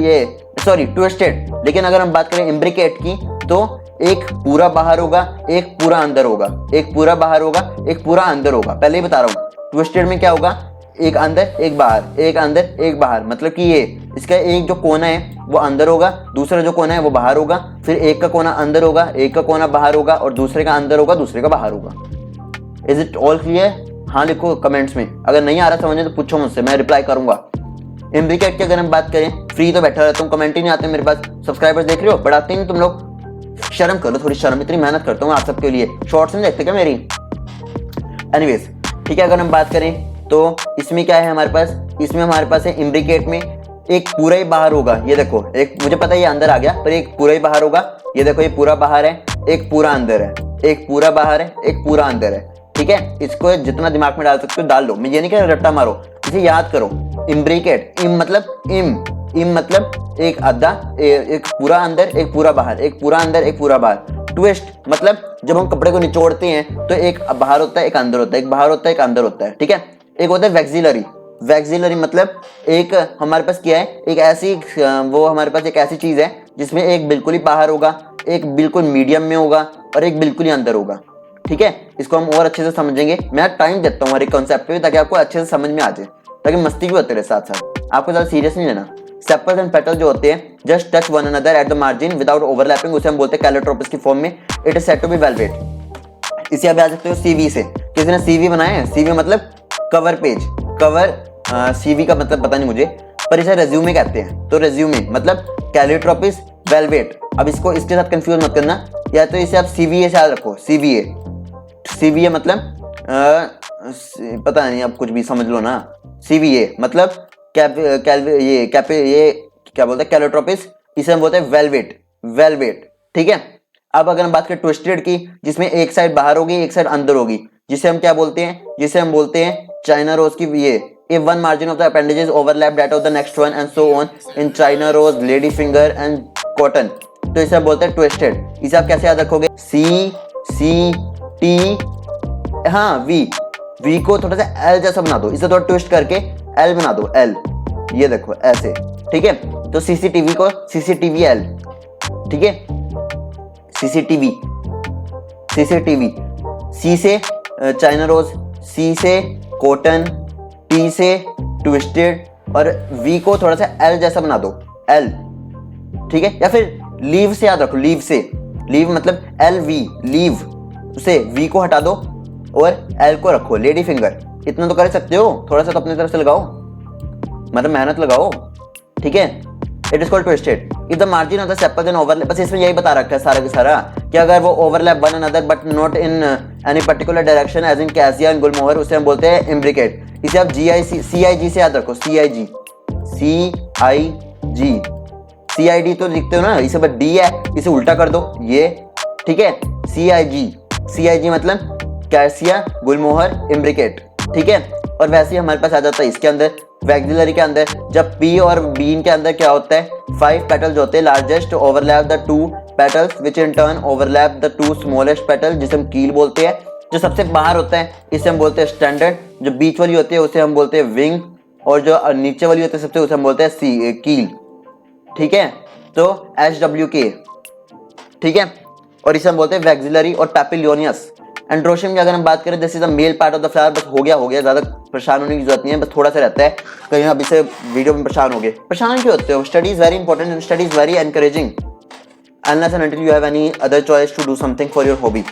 ये सॉरी ट्विस्टेड, लेकिन अगर हम बात करें इम्ब्रिकेट की, तो एक पूरा बाहर होगा, एक पूरा अंदर होगा, एक पूरा बाहर होगा, एक पूरा अंदर होगा। पहले ही बता रहा हूँ, ट्विस्टेड में क्या होगा, एक अंदर एक बाहर, एक अंदर एक बाहर, मतलब कि ये इसका एक जो कोना है वो अंदर होगा, दूसरा जो कोना है वो बाहर होगा, फिर एक का कोना अंदर होगा, एक का कोना बाहर होगा, और दूसरे का अंदर होगा, दूसरे का बाहर होगा। Is it all clear? हाँ लिखो कमेंट्स में, अगर नहीं आ रहा समझ तो पूछो मुझसे, मैं रिप्लाई करूंगा। इम्ब्रिकेट की अगर हम बात करें, फ्री तो बैठा रहता हूँ, कमेंट ही नहीं आते मेरे पास, सब्सक्राइबर्स देख रहे हो, बढ़ाते नहीं तुम लोग, शर्म करो थोड़ी, शर्म, इतनी मेहनत करता हूँ आप सबके लिए, शॉर्ट्स नहीं देखते क्या मेरी? एनीवेज, ठीक है। अगर हम बात करें तो इसमें क्या है हमारे पास, इसमें हमारे पास है इम्ब्रिकेट में एक पूरा ही बाहर होगा, ये देखो, एक मुझे पता है ये अंदर आ गया, पर एक पूरा ही बाहर होगा, ये देखो ये पूरा बाहर है, एक पूरा अंदर है, एक पूरा बाहर है, एक पूरा अंदर है। ठीक है। इसको जितना दिमाग में डाल सकते हो डाल लो, मैं ये नहीं कह रहा रट्टा मारो, इसे याद करो। इम्ब्रिकेट, इम मतलब एक आधा, एक पूरा अंदर एक पूरा बाहर, एक पूरा अंदर एक पूरा बाहर। ट्विस्ट मतलब जब हम कपड़े को निचोड़ते हैं तो एक बाहर होता है एक अंदर होता है, एक बाहर होता है एक अंदर होता है। ठीक है। एक होता है वैक्सिलरी, वैक्सिलरी मतलब एक हमारे पास क्या है, एक ऐसी वो हमारे पास एक ऐसी चीज है जिसमें एक बिल्कुल ही बाहर होगा, एक बिल्कुल मीडियम में होगा, और एक बिल्कुल ही अंदर होगा। ठीक है। इसको हम और अच्छे से समझेंगे, मैं टाइम देता हूँ हर एक कॉन्सेप्ट पे ताकि आपको अच्छे से समझ में आ जाए, ताकि मस्ती भी होते रहे साथ साथ, आपको ज्यादा सीरियस नहीं लेना। सेपल्स एंड पेटल जो होते हैं just touch one another at the margin without overlapping, उसे हम बोलते हैं कैलोट्रोपिस की फॉर्म में। It is said to be valvate. इसे आप याद सकते हो सीवी से, किसी ने सीवी बनाया है, सीवी मतलब कवर पेज, कवर, सीवी का मतलब पता नहीं मुझे, पर इसे रेज्यूमे कहते हैं, तो रेज्यूमे मतलब कैलोट्रोपिस वेलवेट। अब इसको इसके साथ कंफ्यूज मत करना, या तो इसे आप सीवीए से याद रखो, सीवीए, सीवीए मतलब पता नहीं, अब कुछ भी समझ लो ना। सीवीए मतलब ये क्या बोलते हैं, कैलोट्रोपिस, इसे हम बोलते हैं वेलवेट, वेलवेट। ठीक है। अब अगर हम बात करें ट्विस्टेड की, जिसमें एक साइड बाहर होगी एक साइड अंदर होगी, जिसे हम क्या बोलते हैं, जिसे हम बोलते हैं चाइना रोज की ये, if one margin of the appendages overlap that of the next one and so on in China rose, lady finger and cotton, तो इसे आप बोलते हैं ट्विस्टेड। इसे आप कैसे याद रखोगे, सी टी, हाँ वी को थोड़ा सा एल जैसा बना दो, इसे थोड़ा ट्विस्ट करके एल बना दो, एल, ये देखो ऐसे। ठीक है। तो सीसीटीवी को सीसीटीवी एल। ठीक है। सीसीटीवी, सीसीटीवी, सी से चाइना रोज, सी से कॉटन, टी से ट्विस्टेड, और वी को थोड़ा सा एल जैसा बना दो, एल। ठीक है। या फिर लीव से याद रखो, लीव से, लीव मतलब एल वी, लीव, उसे वी को हटा दो और एल को रखो, लेडी फिंगर। इतना तो कर सकते हो, थोड़ा सा तो अपनी तरफ से लगाओ, मतलब मेहनत लगाओ। ठीक है। It is called twisted if the margin of the sepals and overlap, बस इसमें यही बता रखा है सारा का सारा कि अगर वो overlap one another but not in any particular direction as in cassia and gulmohar, उसे हम बोलते हैं इम्ब्रिकेट। इसे आप CIG से याद रखो, CIG, CID तो लिखते हो ना, इसे बस डी है, इसे उल्टा कर दो ये। ठीक है। CIG मतलब कैसिया गुलमोहर इम्ब्रिकेट। ठीक है। और वैसे ही हमारे पास आ जाता है इसके अंदर, वैक्सिलरी के अंदर, जब पी और बीन के अंदर क्या होता है, 5 पेटल्स होते हैं, largest overlap the 2 petals which in turn overlap the 2 smallest petal, जिसे हम कील बोलते हैं। जो सबसे बाहर होता है इसे हम बोलते हैं स्टैंडर्ड, जो बीच वाली होती है उसे हम बोलते हैं विंग, और जो नीचे वाली होती है सबसे उसे हम बोलते हैं कील। ठीक है। तो HWK। ठीक है। और इसे हम बोलते हैं वैक्सिलरी और पैपिलियोनियस। एंड्रोशियम की अगर हम बात करें, this is the male part of the flower. बस हो गया, ज्यादा परेशान होने की जरूरत नहीं है, बस थोड़ा सा रहता है कहीं आप इसे वीडियो में परेशान हो गए। परेशान क्यों होते हो? Study is very important and study is very encouraging unless and until you have any other choice to do something for your hobby.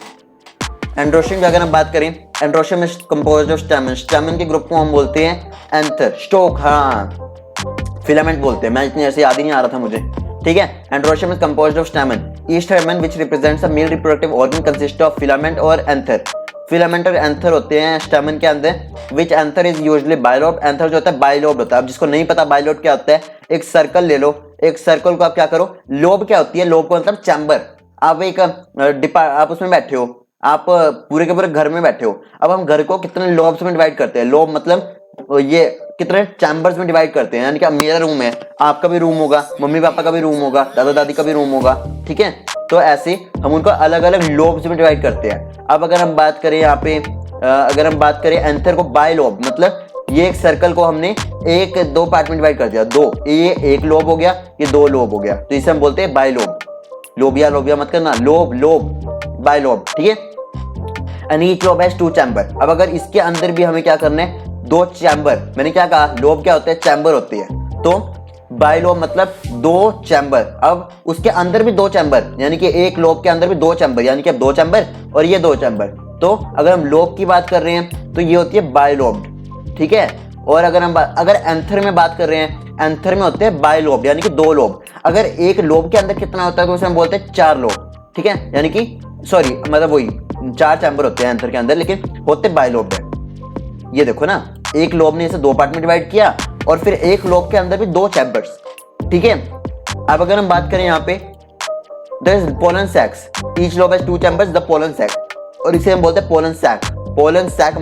Androecium की अगर हम बात करें androecium is composed of stamen, stamen के ग्रुप को हम बोलते हैं एंथर, स्टोक, हाँ फिलामेंट बोलते हैं, मैं इतनी ऐसे याद ही नहीं आ रहा था मुझे, ठीक है। Androecium is composed of stamen, each stamen which represents a male reproductive organ consist of filament और एंथर, फिलामेंट और एंथर होते हैं स्टैमेन के अंदर, which anther is usually bilobed, anther जो होता है बाइलोब होता है। अब जिसको नहीं पता बाइलोब क्या होता है, एक सर्कल ले लो, एक सर्कल को आप क्या करो, लोब क्या होती है, लोब को मतलब चैम्बर, आप एक आप उसमें बैठे हो, आप पूरे के पूरे घर में बैठे हो, अब हम घर को कितने लोब्स में डिवाइड करते हैं, लोब मतलब ये कितने चैम्बर्स में डिवाइड करते हैं, यानी कि मेरा रूम है, आपका भी रूम होगा, मम्मी पापा का भी रूम होगा, दादा दादी का भी रूम होगा, ठीक है। तो ऐसे हम उनको अलग अलग लोब्स में डिवाइड करते हैं। अब अगर हम बात करें यहाँ पे अगर हम बात करें एंथर को, बाय लोब मतलब ये एक सर्कल को हमने एक दो पार्ट में डिवाइड कर दिया, दो, ये एक लोब हो गया, ये दो लोब हो गया, तो इसे हम बोलते हैं बाय लोब, लोबिया लोबिया मत करना, लोब लोब बाय लोब, ठीक है। And each lobe has two chamber, अब अगर इसके अंदर भी हमें क्या करना है, दो चैम्बर, मैंने क्या कहा, लोब क्या होते हैं, चैम्बर होती है, तो बाइलोब मतलब दो चैम्बर, अब उसके अंदर भी दो चैम्बर, यानी कि एक लोब के अंदर भी दो चैम्बर, यानी कि अब दो चैम्बर और ये दो चैम्बर, तो अगर हम लोब की बात कर रहे हैं तो ये होती है बाइलोब्ड, ठीक है। और अगर एंथर में बात कर रहे हैं, एंथर में होते हैं बाइलोब यानी कि दो लोब, अगर एक लोब के अंदर कितना होता है तो उसे हम बोलते हैं चार लोब, ठीक है, यानी कि सॉरी मतलब वही चार चैम्बर होते हैं एंथर के अंदर, लेकिन होते बाइलोब है। ये देखो ना, एक लोब ने इसे दो पार्ट में डिवाइड किया और फिर एक लोब के अंदर भी दो चैम्बर्स, ठीक है। अब अगर हम बात करें यहाँ पे there is pollen sacs, each lobe has two chambers, the pollen sac, और इसे हम बोलते हैं पोलन सैक। पोलन सैक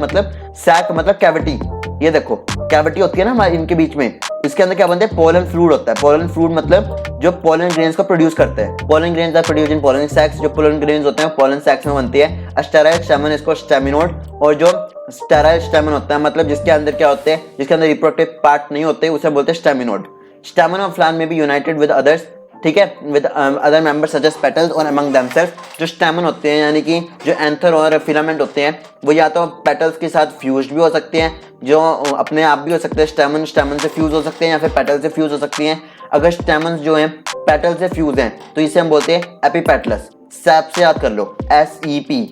मतलब कैविटी, ये देखो कैविटी होती है ना हमारे इनके बीच में, इसके अंदर क्या बनता है, पोलन फ्लूइड होता है। पोलन फ्लूइड मतलब जो पोलन ग्रेन्स को प्रोड्यूस करते हैं, pollen grains are produced in pollen sacs, जो पोलन ग्रेन्स होते हैं पोलन सैक्स में बनती है। स्टेराइल स्टैमेन इसको स्टैमिनोड, और जो स्टेराइल स्टैमेन होता है मतलब जिसके अंदर क्या होते हैं, जिसके अंदर रिप्रोडक्टिव पार्ट नहीं होते, उसे बोलते हैं स्टैमिनोड। स्टैमेन ऑफ फ्लावर में बी यूनाइटेड विद अदर्स, ठीक है, with other members such as petals और अमंग देमसेल्फ। जो स्टैमेन होते हैं यानी कि जो एंथर और फिलामेंट होते हैं वो या तो पेटल्स के साथ फ्यूज्ड भी हो सकते हैं, जो अपने आप भी हो सकते हैं, स्टैमेन से फ्यूज हो सकते हैं या फिर पेटल से फ्यूज हो सकती हैं। अगर स्टैमेन्स जो हैं पेटल से फ्यूज हैं तो इसे हम बोलते हैं एपीपेटलस। सैप से याद कर लो, SEP,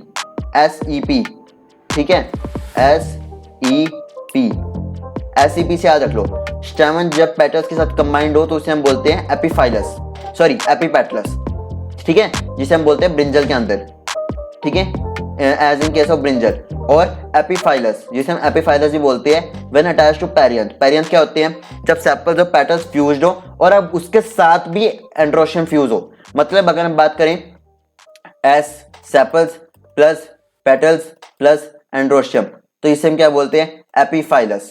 ठीक है, SEP से याद रख लो। स्टैमेन जब पेटल्स के साथ कंबाइंड हो तो उसे हम बोलते हैं एपीपेटलस, ठीक है, जिसे हम बोलते हैं ब्रिंजल के अंदर, ठीक है, as in case of brinjal. और एपीफाइलस जिसे हम एपीफाइलस भी बोलते हैं when attached to perianth. Perianth क्या होते हैं, जब सेपल्स और पेटल्स फ्यूज्ड हो और अब उसके साथ भी एंड्रोशियम फ्यूज हो। मतलब अगर हम बात करें sepals plus petals plus androecium, तो इसे हम क्या बोलते हैं, एपीफाइलस।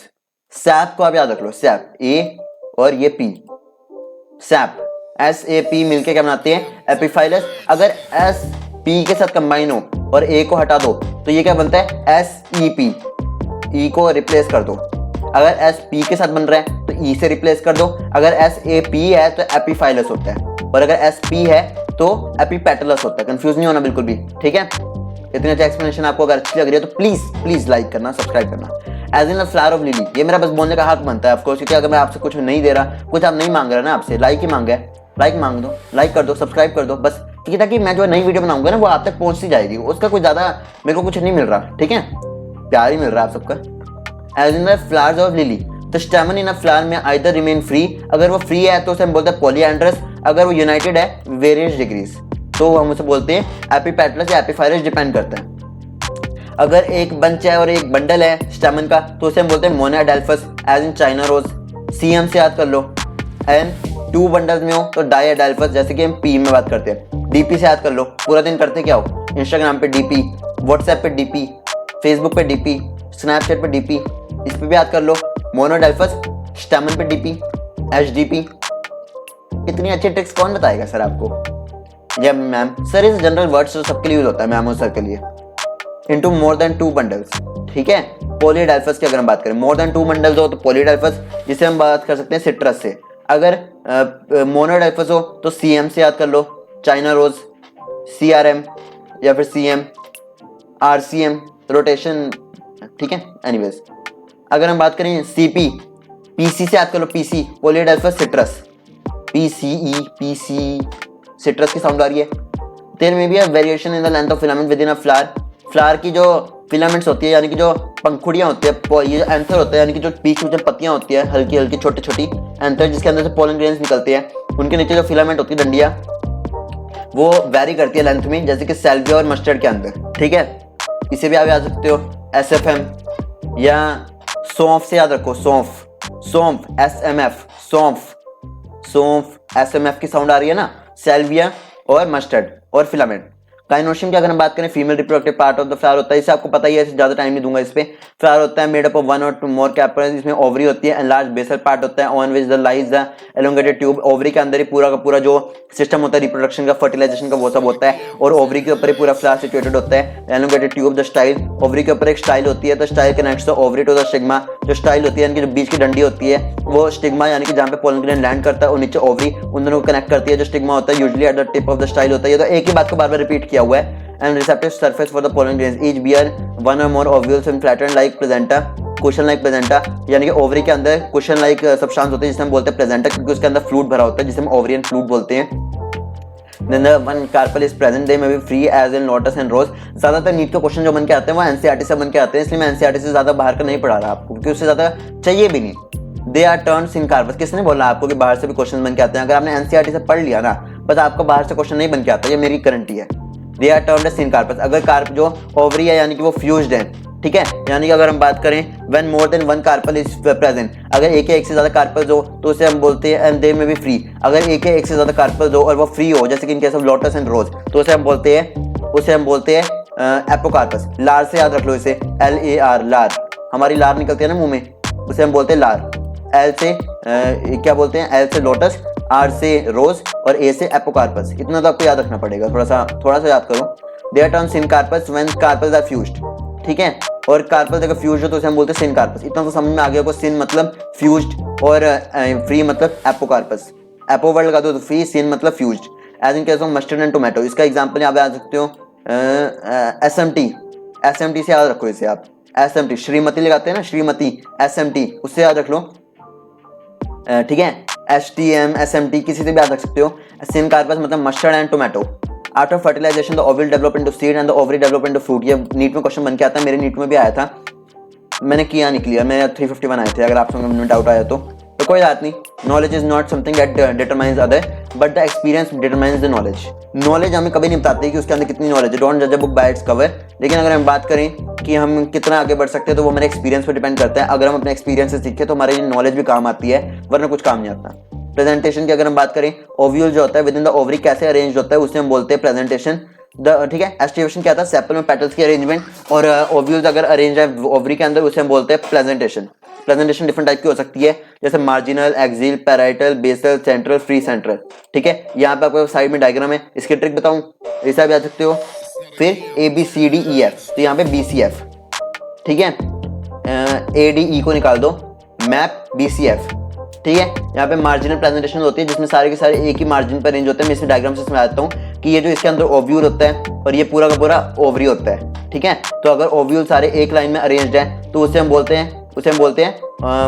सैप को आप याद रख लो, सैप ए और ये पी, सैप SAP मिलके क्या बनाते हैं, एपीफाइलस। अगर SP के साथ कंबाइन हो और A को हटा दो तो ये क्या बनता है, SEP, E को रिप्लेस कर दो। अगर SP के साथ बन रहा है तो E से रिप्लेस कर दो। अगर SAP है तो एपीफाइलस होता है, और अगर SP है तो एपीपेटलस होता है। कंफ्यूज नहीं होना बिल्कुल भी, ठीक है। इतनी अच्छी एक्सप्लेनेशन आपको अगर अच्छी लग रही है तो प्लीज लाइक करना, सब्सक्राइब करना। As in the flower of lily, ये मेरा बस बोलने का हक बनता है ऑफकोर्स, क्योंकि अगर मैं आपसे कुछ नहीं दे रहा, कुछ आप नहीं मांग रहे ना, आपसे लाइक ही मांगा है, लाइक मांग दो, लाइक कर दो, सब्सक्राइब कर दो बस, क्योंकि ताकि मैं जो नई वीडियो बनाऊंगा ना वो आप तक पहुंचती जाएगी, उसका कुछ ज्यादा मेरे को कुछ नहीं मिल रहा, ठीक है, प्यार ही मिल रहा है आप सबका। As in the flowers of lily, the stamen in a flower में आइदर रिमेन फ्री, अगर वो फ्री है तो उसे हम बोलते हैं पॉलीएंड्रस, अगर वो यूनाइटेड है वेरियस डिग्रीज तो हम उसे बोलते हैं एपीपेटलस या एपीफाइलस, डिपेंड करता है। अगर एक बंच है और एक बंडल है स्टेमन का तो उसे हम बोलते हैं monadelphous, as in China rose. CM से याद कर लो, एंड 2 बंडल्स में हो तो डाईएडेल्फस, जैसे कि हम P में बात करते हैं। DP से याद कर लो, पूरा दिन करते क्या हो, इंस्टाग्राम पे DP, व्हाट्सएप पे DP, फेसबुक पे DP, स्नैपचैट पे DP, इस पे भी याद कर लो, मोनोडेल्फस, स्टेमन पे DP, HDP। इतनी अच्छी ट्रिक्स कौन बताएगा सर आपको, या मैम सर, इस जनरल वर्ड्स तो सबके लिए यूज होता है, मैम और सर के लिए। इनटू मोर देन 2 बंडल्स, ठीक है। पॉलीडेल्फस की अगर हम बात करें, मोर देन 2 बंडल्स हो तो पॉलीडेल्फस, जिसे हम बात कर सकते हैं सिट्रस से। अगर मोनोडेल्फस हो तो CM से याद कर लो, चाइना रोज, CRM या फिर CM, RCM रोटेशन, ठीक है। एनीवेज अगर हम बात करें PC से याद कर लो, PC polyadelphous citrus, PC citrus की साउंड आ रही है। There may be a variation in the length of filament within a flower, flower की जो फिलामेंट्स होती है यानी कि जो पंखुड़ियाँ होती है, ये जो एंथर होता है यानी कि जो बीच में जो पत्तियाँ होती है हल्की हल्की छोटी छोटी एंथर जिसके अंदर से पोलन ग्रेन्स निकलते हैं, उनके नीचे जो फिलामेंट होती है डंडियाँ वो वेरी करती है लेंथ में, जैसे कि सैल्विया और मस्टर्ड के अंदर। ठीक है, इसे भी आप याद सकते हो SFM या सौंफ से याद रखो, सौंफ, सौंफ SMF, सौंफ, सौंफ SMF की साउंड आ रही है ना, सैल्विया और मस्टर्ड और फिलामेंट। गाइनोशियम की अगर हम बात करें female reproductive part of the flower होता है, इसे आपको पता ही है, ज्यादा टाइम नहीं दूंगा इस पे। फ्लावर होता है मेड अप ऑफ वन और टू मोर कैपिलरीज, इसमें ओवरी होती है, एनलार्ज बेसल पार्ट होता है on which the lies the elongated tube. Ovary के अंदर ही पूरा का पूरा जो सिस्टम होता है रिप्रोडक्शन का, फर्टिलाइजेशन का, वो सब होता है, और ओवरी के ऊपर ही पूरा फ्लावर सिचुएटेड होता है। Elongated tube the style, ovary के ऊपर एक स्टाइल होती है, the style connects the ovary to the stigma. जो स्टाइल होती है यानी कि जो बीच की डंडी होती है वो स्टिग्मा यानी कि जहाँ पे पोलन ग्रेन लैंड करता है और नीचे ओवरी, उन दोनों को कनेक्ट करती है। जो स्टिग्मा होता है usually at the tip of the style होता है। ये तो एक ही बात को बार बार रिपीट किया हुआ है। And receptive surface for the pollen grains, each bear one or more ovules and flattened like placenta, cushion like placenta, यानी कि ओवरी के अंदर cushion like सब्सटेंस होते हैं जिसे हम बोलते हैं प्लेजेंटा, क्योंकि उसके अंदर फ्लूइड भरा होता है जिसे हम ओवरियन फ्लूइड बोलते हैं। Then the one carpel is present, they may be free as in lotus and rose। ज्यादातर नीट के क्वेश्चन जो बन के आते हैं वो एनसीईआरटी से बन के आते हैं, इसलिए मैं एनसीईआरटी से ज्यादा बाहर का नहीं पढ़ा रहा आपको, क्योंकि उससे ज्यादा चाहिए भी नहीं। They are turned in carpus, किसने बोला आपको कि बाहर से भी क्वेश्चन बन के आते हैं? अगर आपने एनसीईआरटी से पढ़ लिया ना, बस आपको बाहर से क्वेश्चन नहीं बन के आता, ये मेरी गारंटी है। They are termed as syncarpous, अगर कार्प जो ओवरी है यानी कि वो फ्यूज्ड है, ठीक है, यानी कि अगर हम बात करें when more than one carpel is present, अगर एक या एक से ज्यादा कार्पल्स हो तो उसे हम बोलते हैं एंड दे में बी फ्री। अगर एक या एक से ज्यादा कार्पल्स हो और वो फ्री हो, जैसे कि in case of lotus and rose, तो उसे हम बोलते हैं एपोकार्पस। लार से याद रख लो इसे, LAR, लार, हमारी लार निकलती है ना मुंह में, उसे हम बोलते हैं लार। एल से क्या बोलते हैं, एल से लोटस, R से रोज और A से एपोकार्पस। इतना तो आपको याद रखना पड़ेगा, थोड़ा सा याद करो। They are termed syncarpous when carpels are fused, ठीक है, और कार्पल्स अगर फ्यूज्ड हो तो उसे हम बोलते हैं सिनकार्पस। इतना तो समझ में आ गया को, सिन मतलब फ्यूज्ड और फ्री मतलब एपोकार्पस। एपो वर्ड लगा दो तो फ्री, सिन मतलब fused. As in case of mustard and tomato, इसका एग्जांपल यहाँ पे आ सकते हो SMT से याद रखो इसे आप, SMT, श्रीमती लगाते हैं ना, श्रीमती, SMT, उससे याद रख लो, ठीक है। STM, SMT किसी से भी याद रख सकते हो। सिनकार्पस मतलब mustard and tomato. After fertilisation the ovule develop into seed and the ovary develop into fruit. ये नीट में क्वेश्चन बन के आता है, मेरे नीट में भी आया था, मैंने किया नहीं क्लियर, मेरे 351 आए थे, अगर आप समझ में डाउट आया तो कोई बात नहीं। Knowledge is not something that determines other but the experience determines the knowledge. Knowledge हमें कभी नहीं बताती कि उसके अंदर कितनी नॉलेज है, डोंट जज a book by its cover. लेकिन अगर हम बात करें कि हम कितना आगे बढ़ सकते हैं तो वो हमारे एक्सपीरियंस पर डिपेंड करता है। अगर हम अपने एक्सपीरियंस से सीखें तो हमारी नॉलेज भी काम आती है, वरना कुछ काम नहीं आता। प्रेजेंटेशन की अगर हम बात करें, ओव्यूल जो होता है विद इन द ओवरी कैसे अरेंज होता है उसे हम बोलते हैं प्रेजेंटेशन। ठीक है, एस्टिवेशन क्या था, सेपल में पेटल्स की अरेंजमेंट, और ओव्यूल्स अगर अरेंज है ओवरी के अंदर उसे हम बोलते हैं प्रेजेंटेशन। प्रेजेंटेशन डिफरेंट टाइप की हो सकती है, जैसे marginal, axile, parietal, basal, central, free central. ठीक है, यहाँ पे आपको साइड में डायग्राम है, इसकी ट्रिक बताऊं, ऐसा भी आ सकते हो। फिर ABCDEF, तो यहाँ पे BCF, ठीक है, ADE को निकाल दो, मैप BCF, ठीक है। यहाँ पे मार्जिनल प्रेजेंटेशन होती है जिसमें सारे के सारे एक ही मार्जिन पर अरेंज होते हैं। मैं इसमें डायग्राम से समझा देता हूँ कि ये जो इसके अंदर ओव्यूल होता है और ये पूरा का पूरा ओवरी होता है, ठीक है। तो अगर ओव्यूल सारे एक लाइन में अरेंज्ड है तो उसे हम बोलते हैं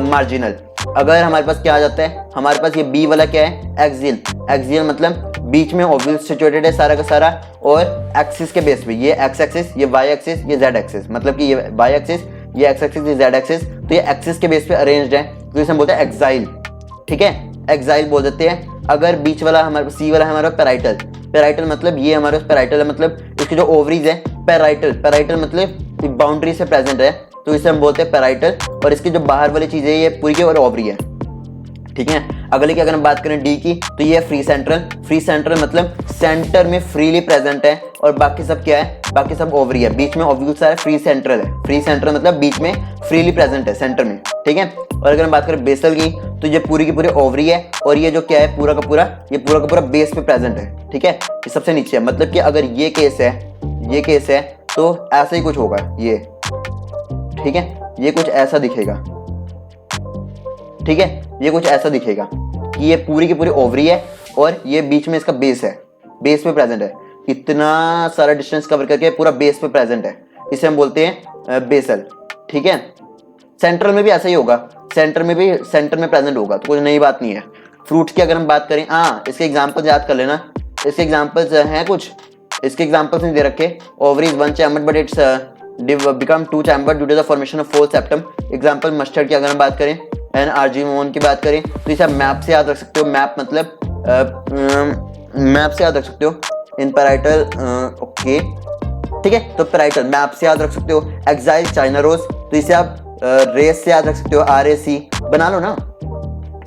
मार्जिनल। अगर हमारे पास क्या आ जाता है, हमारे पास ये B वाला क्या है, एक्सियल। एक्सियल मतलब बीच में ओव्यूल सिचुएटेड है सारा का सारा, और एक्सिस के बेस पे, ये एक्स एक्सिस, ये वाई एक्सिस, ये जेड एक्सिस, मतलब कि ये वाई एक्सिस, ये एक्स एक्सिस, ये जेड एक्सिस, तो ये एक्सिस के बेस पे अरेंज्ड है, तो इसे हम बोलते हैं एक्साइल, ठीक है, एक्साइल बोल देते हैं। अगर बीच वाला हमारे सी वाला हमारा पैराइटल, पैराइटल मतलब ये हमारे पैराइटल है, मतलब इसके जो ओवरीज है, पैराइटल, पैराइटल मतलब बाउंड्री से प्रेजेंट है, तो इसे हम बोलते हैं पैराइटल, और इसकी जो बाहर वाली चीज है ये पूरी की और ओवरी है, ठीक है। अगले की अगर हम बात करें डी की, तो ये है फ्री सेंट्रल। फ्री सेंट्रल मतलब सेंटर में फ्रीली प्रेजेंट है, और बाकी सब क्या है, बाकी सब ओवरी है, बीच में ओव्यूल सारा फ्री सेंट्रल है। फ्री सेंट्रल मतलब बीच में फ्रीली प्रेजेंट है, सेंटर में, ठीक है। और अगर हम बात करें बेसल की, तो ये पूरी की पूरी ओवरी है, और ये जो क्या है पूरा का पूरा, ये पूरा का पूरा बेस पे प्रेजेंट है, ठीक है। ये सबसे नीचे है, मतलब कि अगर ये केस है तो ऐसा ही कुछ होगा ये, ठीक है, ये कुछ ऐसा दिखेगा, ठीक है, ये कुछ ऐसा दिखेगा कि ये पूरी की पूरी ओवरी है और ये बीच में इसका बेस है, बेस पे प्रेजेंट है, इतना सारा डिस्टेंस कवर करके पूरा बेस पे प्रेजेंट है, इसे हम बोलते हैं बेसल, ठीक है। सेंट्रल में भी ऐसा ही होगा, सेंटर में प्रेजेंट होगा, तो कोई नई बात नहीं है। फ्रूट्स की अगर हम बात करें, इसके एग्जांपल्स याद कर लेना, इसके एग्जांपल्स हैं कुछ, इसके एग्जांपल्स नहीं दे रखे, ovary is one chambered but it's become two chamber due to the formation of false septum. Example mustard की अगर हम बात करें एंड आर्जीमोन की बात करें तो इसे आप मैप से याद रख सकते हो। मैप मतलब मैप से याद रख सकते हो इन पैराइटल। ओके ठीक है, तो पैराइटल मैप से याद रख सकते हो। एक्साइल चाइना रोज तो इसे आप रेस से याद रख सकते हो, RAC बना लो ना।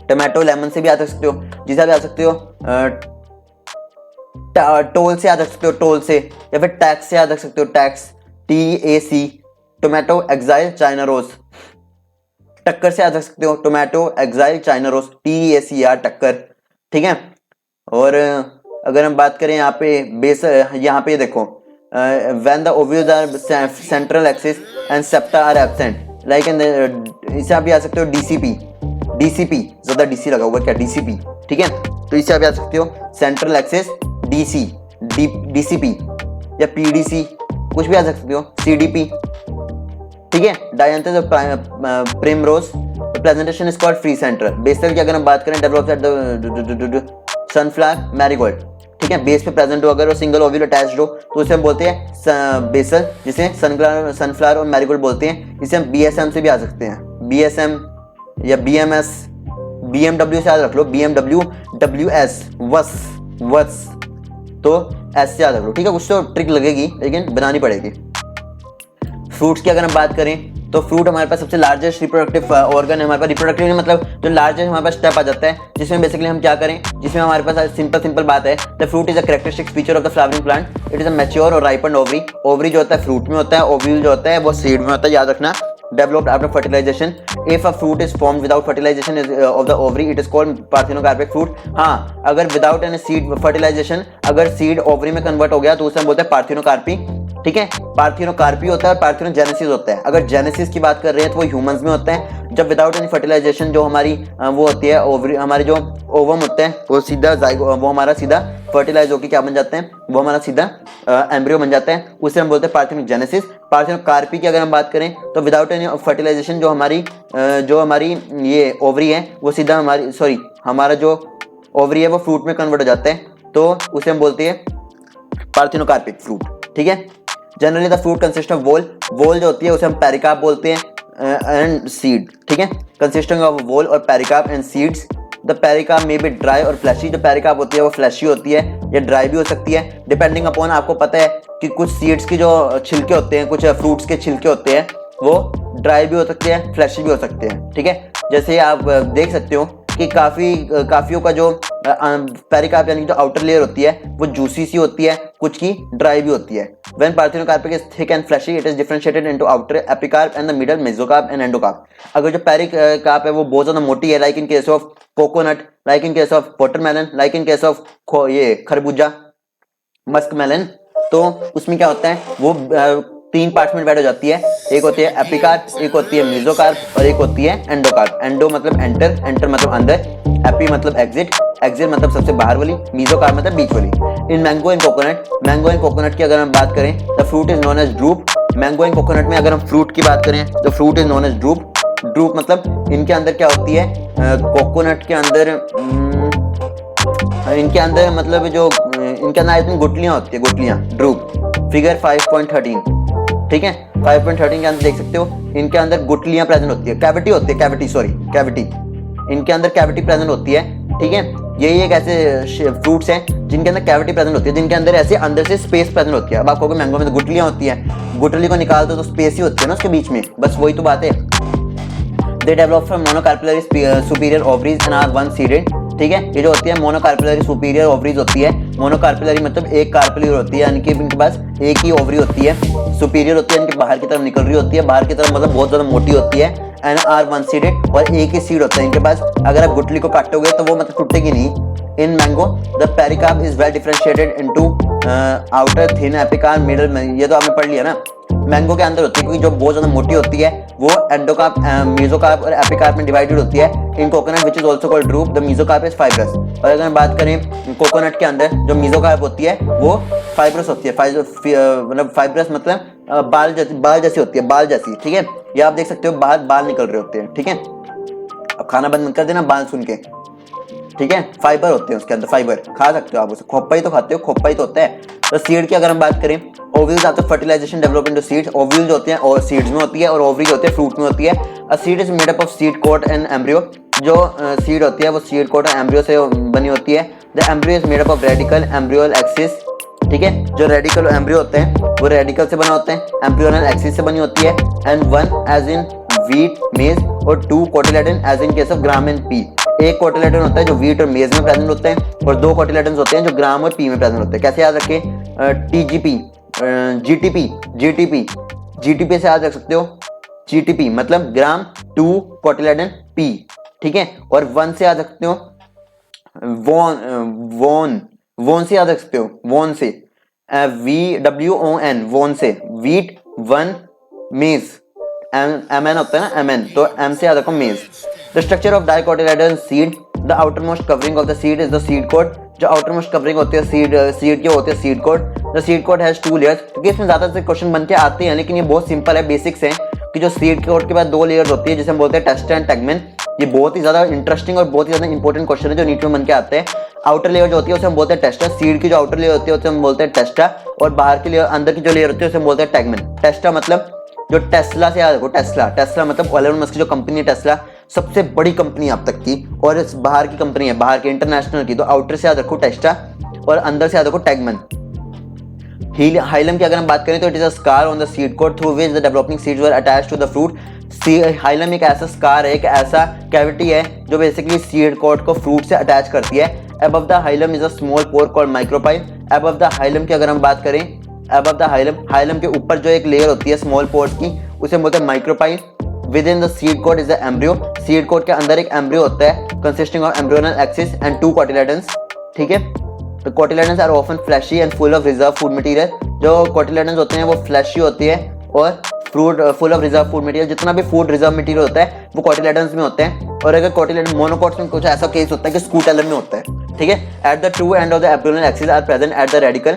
टोमेटो लेमन से भी याद रख सकते हो, जिसे आप याद सकते हो टोल से याद रख सकते हो, टोल से, या फिर टैक्स से याद रख सकते हो, tax TAC। Tomato axile China rose. टक्कर से याद रख सकते हो, tomato axile China rose TACR टक्कर। ठीक है, और अगर हम बात करें यहाँ पे बेस, यहाँ पे देखो when the ovules are central axis and septa are absent like in, इसे आप याद सकते हो DCP ज्यादा DC लगा हुआ क्या, DCP। ठीक है, तो इसे आप याद सकते हो सेंट्रल एक्सिस DCP या PDC, कुछ भी याद सकते हो, CDP। ठीक है, dianthus of primrose placentation is called free centre. Basal की अगर हम बात करें develop at the sunflower marigold. ठीक है, बेस पे प्रेजेंट हो अगर वो सिंगल ओव्यूल अटैच्ड हो तो उसे हम बोलते हैं बेसल, जिसे सनफ्लावर और मैरीगोल्ड बोलते हैं। इसे हम BSM से भी आ सकते हैं, BSM या BMS। BMW से याद रख लो, BMW WS वस, तो S से याद रख लो। ठीक है, कुछ तो ट्रिक लगेगी लेकिन बनानी पड़ेगी। फ्रूट्स की अगर हम बात करें तो फ्रूट हमारे पास सबसे लार्जेस्ट रिप्रोडक्टिव ऑर्गन है। हमारे पास रिप्रोडक्टिव मतलब जो लार्जेस्ट हमारे पास स्टेप आ जाता है, जिसमें बेसिकली हम क्या करें, जिसमें हमारे पास सिंपल बात है, the fruit is a characteristic feature of the flowering plant. It is a mature और राइपन ओवरी। ओवरी जो होता है फ्रूट में होता है, ओव्यूल जो होता है वो सीड में होता है, याद रखना। Developed after fertilisation. If a fruit is formed without fertilisation of the ovary it is called parthenocarpic fruit. हाँ, अगर विदाउट एनी सीड फर्टिलाइजेशन, अगर सीड ओवरी में कन्वर्ट हो गया तो उसे हम बोलते हैं पार्थिनोकार्पी। ठीक है, पार्थिनोकार्पी होता है और पार्थिनोजेनेसिस होता है। अगर जेनेसिस की बात कर रहे हैं तो वो ह्यूमंस में होता है, जब विदाउट एनी फर्टिलाइजेशन जो हमारी वो होती है ओवरी, हमारे जो ओवम होते हैं वो सीधा वो हमारा सीधा फर्टिलाइज होकर क्या बन जाते हैं, वो हमारा सीधा एम्ब्रियो बन जाता है, उसे हम बोलते हैं पार्थिनोजेनेसिस। पार्थिनोकार्पी की अगर हम बात करें तो विदाउट एनी फर्टिलाइजेशन जो हमारी ये ओवरी है वो सीधा हमारा जो ओवरी है वो फ्रूट में कन्वर्ट हो जाता है, तो उसे हम बोलते हैं पार्थिनोकार्पिक फ्रूट। ठीक है, generally the fruit consist of wall जो होती है उसे हम पेरिकार्प बोलते हैं एंड सीड। ठीक है, कंसिस्टिंग ऑफ वोल और pericarp and seeds. The pericarp may be dry और फ्लैशी। जो पेरिकार्प होती है वो फ्लैशी होती है या ड्राई भी हो सकती है, डिपेंडिंग अपॉन। आपको पता है कि कुछ सीड्स की जो छिलके होते हैं, कुछ फ्रूट्स के छिलके होते हैं वो ड्राई भी हो सकते हैं, फ्लैशी भी हो सकते हैं। ठीक है, जैसे आप देख सकते हो कि काफियों का जो पेरिकार्प यानी जो आउटर लेयर होती है वो जूसी सी होती है, कुछ की ड्राई भी होती है। When parthenocarpic is thick and fleshy, it is differentiated into outer epicarp and the middle mesocarp and endocarp. अगर जो पेरिकार्प है वो बहुत ज्यादा मोटी है, like in case of coconut, like in case of watermelon, like in case of ये खरबूजा, मस्कमेलन, तो उसमें क्या होता है वो तीन पार्ट्स में डिवाइड हो जाती है। एक होती है एपिकार्प, एक होती है मेसोकार्प और एक होती है एंडोकार्प। एंडो मतलब एंटर, एंटर मतलब अंदर, एपी मतलब एग्जिट, एग्जिट मतलब सबसे बाहर वाली, मेसोकार्प मतलब बीच वाली। इन मैंगो एंड कोकोनट की अगर हम बात करें the fruit is known as drupe. Mango and coconut में अगर हम फ्रूट की बात करें तो fruit is known as drupe. Drupe मतलब इनके अंदर क्या होती है, कोकोनट के अंदर इनके अंदर मतलब जो इनके अंदर इतनी गुटलियां होती है, गुटलियां, ड्रूप। फिगर 5.13, ठीक है, 5.13 के अंदर देख सकते हो इनके अंदर गुटलियां प्रेजेंट होती है, कैविटी होती है, कैविटी इनके अंदर कैविटी प्रेजेंट होती है। ठीक है, यही एक ऐसे फ्रूट्स हैं जिनके अंदर कैविटी प्रेजेंट होती है, जिनके अंदर ऐसे अंदर से स्पेस प्रेजेंट होती है। अब आप कहोगे मैंगो में तो गुटलियां होती है, गुटली को निकाल दो तो स्पेस ही होती है ना उसके बीच में, बस वही तो बात है। They develop from monocarpellary superior ovaries and are one seeded. ठीक है, ये जो होती है मोनोकार्पिलरी सुपीरियर ओवरीज होती है। मोनोकार्पिलरी मतलब एक कार्पिलरी होती है, यानी कि इनके पास एक ही ओवरी होती है। सुपीरियर होती है यानी कि बाहर की तरफ निकल रही होती है, बाहर की तरफ मतलब बहुत ज्यादा मोटी होती है। एंड आर वन सीडेड, और एक ही सीड होता है इनके पास। अगर आप गुटली को काटोगे तो वो मतलब टूटेगी नहीं। In mango the pericarp is well differentiated into outer thin epicarp middle में, ये तो आपने पढ़ लिया ना। मैंगो के अंदर होती है क्योंकि जो बहुत ज्यादा मोटी होती है वो एंडोकार्प, मेसोकार्प और एपिकार्प में डिवाइडेड होती है। In coconut which is also called drupe the mesocarp is fibrous. और अगर हम बात करें कोकोनट के अंदर जो मेसोकार्प होती है वो फाइब्रस होती है। मतलब फाइब्रस मतलब बाल जैसी होती है, बाल जैसी। ठीक है, ये आप देख सकते हो बाहर बाल निकल रहे होते हैं। ठीक है, अब खाना बंद कर देना बाल सुन के। ठीक है, फाइबर होते हैं उसके अंदर, फाइबर खा सकते हो आप उसे, खोपा ही तो खाते हो, खोपा ही तो होता है। तो सीड की अगर हम बात करें ovules after fertilisation develop into seeds. Ovules होते हैं और सीड्स में होती है, और ओवरी होते हैं फ्रूट में होती है। A seed is made up of seed coat and embryo. जो सीड होती है वो सीड कोट और एम्ब्रियो से बनी होती है। The embryo is made up of radicle embryonal axis. ठीक है, जो रेडिकल और एम्ब्रियो होते हैं वो रेडिकल से बने होते हैं, एम्ब्रियोनल एक्सिस से बनी होती है। And one as in wheat maize और two cotyledon as in case of gram and pea. एक कोटिलेडन होता है जो व्हीट और मेज में प्रेजेंट होते हैं, और दो कोटिलेडन्स होते हैं जो ग्राम और पी में प्रेजेंट होते हैं। कैसे याद रखें? टीजीपी, जीटीपी, जीटीपी, जीटीपी से याद रख सकते हो। जीटीपी मतलब ग्राम टू कोटिलेडन पी। ठीक है, और वन से याद रखते हो वोन, वोन से याद रख सकते हो, वोन से VWON, वोन से व्हीट, वन मेज, MN होता है ना, MN, तो M से याद रखो maize. The structure of dicotyledon seed, the outer most covering of the seed is the seed coat. जो आउटर मोस्ट कवरिंग होती है सीड के होते हैं seed coat. The seed coat has two layers. क्योंकि इसमें ज्यादा से क्वेश्चन बन के आते हैं, लेकिन ये बहुत सिंपल है, बेसिक्स हैं कि जो सीड कोट के बाद दो लेयर्स होती है जिसे हम बोलते हैं टेस्टा एंड टेगमेन। ये बहुत ही ज्यादा इंटरेस्टिंग और बहुत ही ज्यादा इंपॉर्टेंट क्वेश्चन है जो नीट में बन के आते हैं। आउटर लेयर जो होती है उसे हम बोलते हैं टेस्टा। सीड की जो आउटर लेयर होती है उसे हम बोलते हैं टेस्टा, और बाहर की लेयर, अंदर की जो लेयर होती है उसे हम बोलते हैं टेगमेन। टेस्टा मतलब जो टेस्ला से याद रखो, टेस्ला, टेस्ला मतलब एलन मस्क की जो कंपनी है टेस्ला, सबसे बड़ी कंपनी अब तक की, और इस बाहर की कंपनी है, बाहर की इंटरनेशनल की। तो आउटर से याद रखो टेस्टा और अंदर से याद रखो टेगमेन। हाइलम की अगर हम बात करें तो it is a scar on the seed coat through which the developing seeds were attached to the fruit. Hilum एक ऐसा स्कार है, एक ऐसा कैविटी है जो बेसिकली सीड कोट को फ्रूट से अटैच करती है। Above the hilum is a small pore called micropyle. Above the hilum की अगर हम बात करें, अबव द हाइलम, हाइलम के ऊपर जो एक लेयर होती है स्मॉल पोर्स की उसे बोलते हैं micropyle. Within the seed coat is the embryo. Seed coat के अंदर एक एम्ब्रियो होता है consisting of embryonal axis and two cotyledons. ठीक है, तो cotyledons are often fleshy and full of reserve food material. जो कोटिलेडन्स होते हैं वो फ्लैशी होती है और fruit full of reserve food material. जितना भी फूड रिजर्व मटेरियल होता है वो कोटिलेडन्स में होते हैं। और अगर कोटिलेडन मोनोकोट्स में कुछ ऐसा केस होता है कि स्कूटेलन में होता है। ठीक है, at the two end of the embryonal axis are present at the radicle.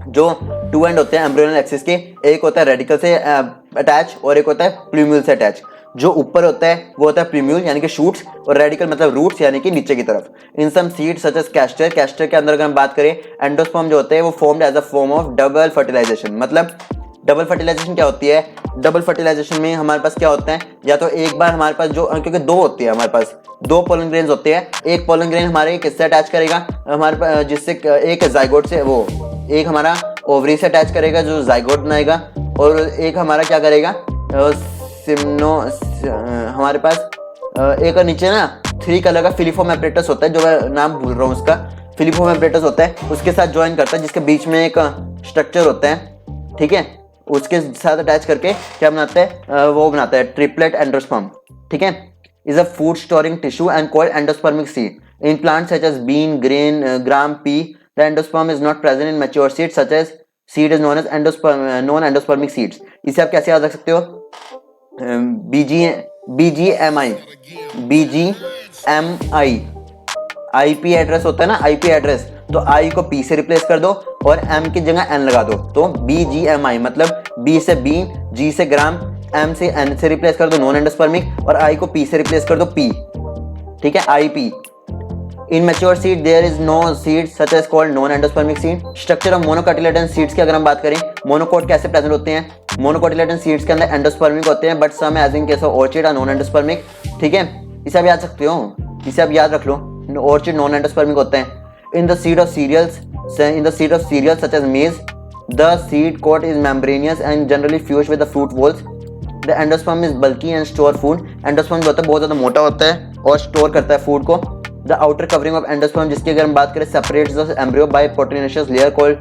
जो टू एंड होते हैं एम्ब्रियोनल एक्सिस के, एक होता है रेडिकल से अटैच और एक होता है प्लूम्यूल से अटैच। जो ऊपर होता है वो होता है प्लूम्यूल यानी कि शूट्स, और रेडिकल मतलब रूट्स यानी कि नीचे की तरफ। In some seed such as castor, castor के अंदर अगर हम बात करें एंडोस्पर्म जो होते हैं वो formed as a form of double fertilization. मतलब डबल फर्टिलाइजेशन क्या होती है? डबल फर्टिलाइजेशन में हमारे पास क्या होता है, या तो एक बार हमारे पास जो, क्योंकि दो होती है हमारे पास, दो पोलन ग्रेन्स होते हैं। एक पोलन ग्रेन हमारे किससे अटैच करेगा हमारे पास, जिससे एक जाइगोट से, वो एक हमारा ओवरी से अटैच करेगा जो जाइगोट बनाएगा, और एक हमारा क्या करेगा हमारे पास एक नीचे ना 3 कलर का फिलीफोम एपरेटस होता है, जो मैं नाम भूल रहा हूँ उसका, फिलीफोम एपरेटस होता है, उसके साथ ज्वाइन करता है, जिसके बीच में एक स्ट्रक्चर होता है। ठीक है, उसके साथ अटैच करके क्या बनाता है, वो बनाता है ट्रिपलेट एंडोस्पर्म। ठीक है, is a food storing tissue and called endospermic seed in plants such as bean, grain, gram, pea. The endosperm is not present in mature seed such as seed is known as non endospermic seeds. इसे आप कैसे याद रख सकते हो? BGMI, IP address होता है ना, IP एड्रेस, तो I को P से रिप्लेस कर दो और M की जगह N लगा दो, तो BGMI मतलब B से बीन, G से ग्राम, M से N से रिप्लेस कर दो नॉन एंडोस्पर्मिक, और I को P से रिप्लेस कर दो P। ठीक है, IP। In mature seed there is no seed such as called non endospermic seed. Structure of monocotyledon seeds की अगर हम बात करें, मोनोकोट कैसे प्रेजेंट होते हैं? मोनोकोटिलेडन सीड्स के अंदर एंडोस्पर्मिक होते हैं, but some as in case of orchid are non endospermic. ठीक है, इसे आप याद सकते हो, इसे आप याद रख लो, ऑर्चिड नॉन एंडोस्पर्मिक होते हैं। In the seed of cereals such as maize, the seed coat is membranous and generally fused with the fruit walls. The endosperm is bulky and store food. Endosperm जो होता है बहुत ज्यादा मोटा होता है और स्टोर करता है फूड को। The outer covering of endosperm, जिसकी अगर हम बात करें, separates the embryo by proteinaceous layer called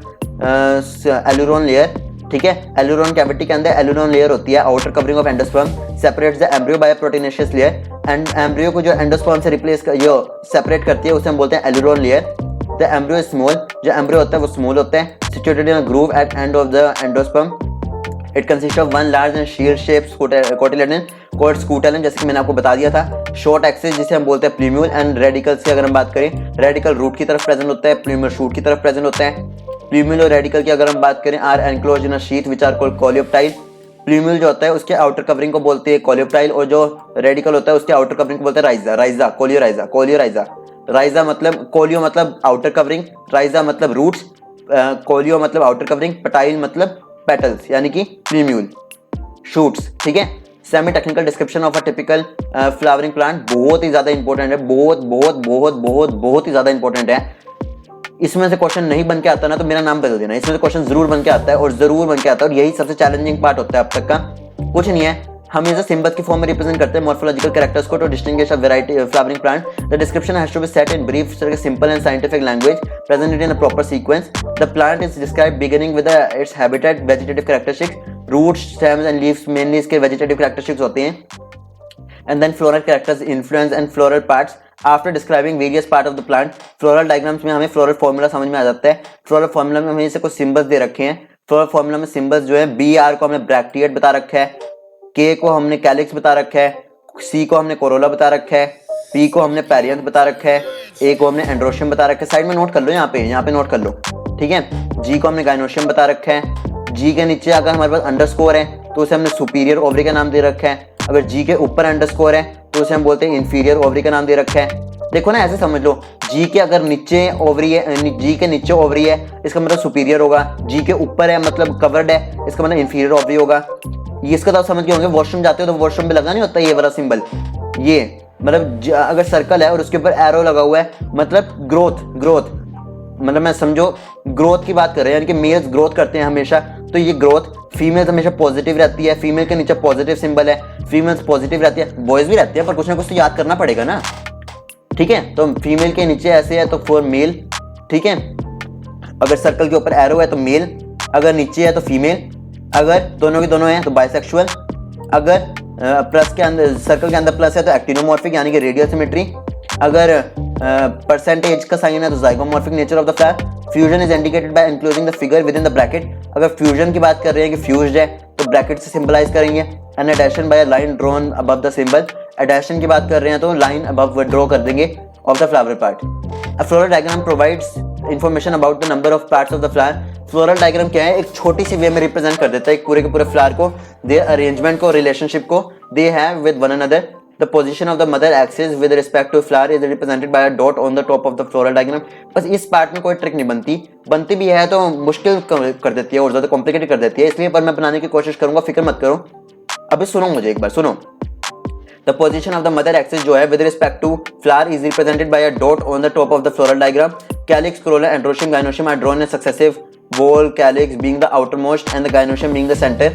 aleurone layer. ठीक है, एलुरोन कैविटी के अंदर एलुरोन लेयर होती है। Outer covering of endosperm separates the embryo by proteinaceous layer, and embryo को जो एंडोस्पर्म से रिप्लेस जो सेपरेट करती है उसे हम बोलते हैं aleurone layer. The embryo is small, जो एम्ब्रियो होता है वो स्मॉल होता है, situated in a groove at end of the endosperm. It consist of one large and shield shaped cotyledon called scutellum, जैसे कि मैंने आपको बता दिया था। शॉर्ट एक्सिस जिसे हम बोलते हैं प्लूम्यूल, एंड रेडिकल से अगर हम बात करें, रेडिकल रूट की तरफ प्रेजेंट होता है, प्लूम्यूल शूट की तरफ प्रेजेंट होता है। प्लूम्यूल और रेडिकल की अगर हम बात करें, are enclosed in a sheath which are called coleoptile. Plumule जो होता है उसके आउटर कवरिंग को बोलते हैं कोलियोप्टाइल, और जो रेडिकल होता है उसके आउटर कवरिंग को बोलते हैं राइजा, राइजा, कोलियोराइजा, कोलियोराइजा। राइजा मतलब कोलियो मतलब आउटर कवरिंग, राइजा मतलब रूट्स, कोलियो मतलब आउटर कवरिंग, पटाइल मतलब पेटल्स यानी कि प्रीम्यूल, शूट्स, ठीक है। Semi technical description of a typical flowering plant बहुत ही ज्यादा इंपॉर्टेंट है, बहुत बहुत बहुत बहुत बहुत ही ज्यादा इंपॉर्टेंट है। इसमें से क्वेश्चन नहीं बन के आता ना तो मेरा नाम बदल देना, इसमें से क्वेश्चन जरूर बन के आता है और जरूर बन के आता है, और यही सबसे चैलेंजिंग पार्ट होता है अब तक का। कुछ नहीं है, हम इसे सिंबल्स की फॉर्म में रिप्रेजेंट करते हैं मॉर्फोलॉजिकल कैरेक्टर्स को to distinguish a variety flowering plant. The description has to be set in brief simple and scientific language presented in a proper sequence. The plant is described beginning with its habitat, vegetative characteristics, roots, stems and leaves mainly इसके vegetative characteristics होते हैं। And then floral characters, influence and floral parts. After describing various part of the plant, floral diagrams में हमें floral formula समझ में आ जाता है। Floral formula में हमें इसे कुछ सिंबल्स दे रखे हैं। फ्लोरल फॉर्मूला में सिंबल्स जो है, बी आर को हमने ब्रैक्टिएट बता रखा है, के को हमने कैलिक्स बता रखा है, सी को हमने कोरोला बता रखा है, पी को हमने पेरियंथ बता रखा है, ए को हमने एंड्रोशियम बता रखा है। साइड में नोट कर लो, यहाँ पे नोट कर लो, ठीक है। जी को हमने गाइनोशियम बता रखा है। जी के नीचे अगर हमारे पास अंडरस्कोर है तो उसे हमने सुपीरियर ओवरी का नाम दे रखा है। अगर जी के ऊपर अंडरस्कोर है तो उसे हम बोलते हैं इंफीरियर ओवरी का नाम दे रखा है। देखो ना, ऐसे समझ लो, जी के अगर नीचे ओवरी है, जी के नीचे ओवरी है इसका मतलब सुपीरियर होगा, जी के ऊपर है मतलब कवर्ड है इसका मतलब इंफीरियर ओवरी होगा। ये इसका तो समझ गए होंगे, वॉशरूम जाते हो तो वॉशरूम पे लगा नहीं होता ये वाला सिंबल, ये मतलब अगर सर्कल है और उसके ऊपर एरो लगा हुआ है मतलब ग्रोथ, मतलब मैं समझो ग्रोथ की बात कर रहे हैं, यानी कि मेल्स ग्रोथ करते हैं हमेशा, तो ये ग्रोथ फीमेल्स हमेशा पॉजिटिव रहती है, फीमेल के नीचे पॉजिटिव सिंबल है, फीमेल्स पॉजिटिव रहती है, बॉयज भी रहती है पर कुछ ना कुछ तो याद करना पड़ेगा ना, ठीक है। तो फीमेल के नीचे ऐसे है तो फॉर मेल, ठीक है। अगर सर्कल के ऊपर एरो है तो मेल, अगर नीचे है तो फीमेल, अगर दोनों के दोनों हैं तो बाइसेक्सुअल, अगर प्लस के अंदर सर्कल के अंदर प्लस है तो एक्टिनोमॉर्फिक यानी कि रेडियल सिमेट्री, अगर परसेंटेज का साइन है तो zygomorphic nature of the flower. Fusion is indicated by including the figure with in the bracket. अगर फ्यूजन की बात कर रहे हैं कि फ्यूज्ड है तो ब्रैकेट से सिंबलाइज करेंगे। And adhesion by a line drawn above the symbol. Adhesion की बात कर रहे हैं तो लाइन अबव ड्रॉ कर देंगे of the flower part. A floral diagram provides information about the number of parts of the flower. Floral diagram क्या है, एक छोटी सी वे में रिप्रेजेंट कर देता है एक पूरे के पूरे फ्लावर को, देयर अरेंजमेंट को, रिलेशनशिप को they have with one another. The position of the mother axis with respect to flower is represented by a dot on the top of the floral diagram। बस इस part में कोई trick नहीं बनती भी है तो मुश्किल कर देती है और ज्यादा कॉम्प्लिकेटेड कर देती है, इसलिए पर मैं बनाने की कोशिश करूंगा, फिक्र मत करो। अभी सुनो मुझे एक बार, सुनो। The position of the mother axis जो है with respect to flower is represented by a dot on the top of the floral diagram। Calyx, corolla, androecium, gynoecium are drawn in successive whole, calyx being the outermost and the gynoecium being the center।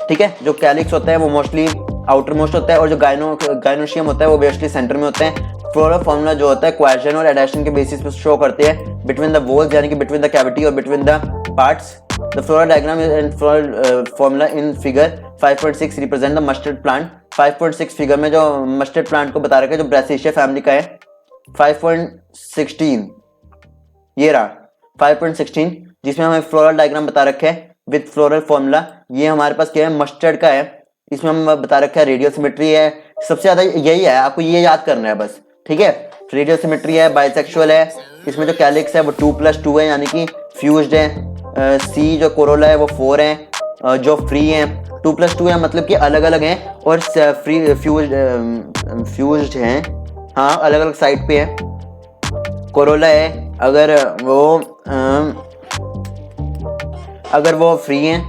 ठीक है, जो calyx होता है वो mostly outer most होता है और जो गाइनोशियम होता है वो बेसिकली सेंटर में होते हैं। फ्लोरल फॉर्मूला जो होता है क्वेश्चन और एडेशन के बेसिस पे शो करते हैं बिटवीन द वॉल्स यानी कि बिटवीन द कैविटी और between the parts. The floral diagram and floral formula in figure 5.6 represent the mustard plant. 5.6 figure में जो मस्टर्ड प्लांट को बता रखा है जो ब्रासिशिया फैमिली का है। 5.16 ये रहा 5.16 जिसमें हमें फ्लोरल डायग्राम बता रखा है विद फ्लोरल फॉर्मूला। ये हमारे पास क्या है, मस्टर्ड का है, इसमें हम बता रखा है रेडियल सिमेट्री है, सबसे ज्यादा यही है, आपको ये याद करना है बस, ठीक है। रेडियल सिमेट्री है, बाइसेक्सुअल है, इसमें जो कैलिक्स है वो 2+2 है यानी कि फ्यूज्ड है। सी जो कोरोला है वो 4 है, जो फ्री है 2+2 है मतलब कि अलग अलग हैं और फ्री फ्यूज्ड हैं, हाँ अलग अलग साइड पे है। कोरोला है अगर वो फ्री हैं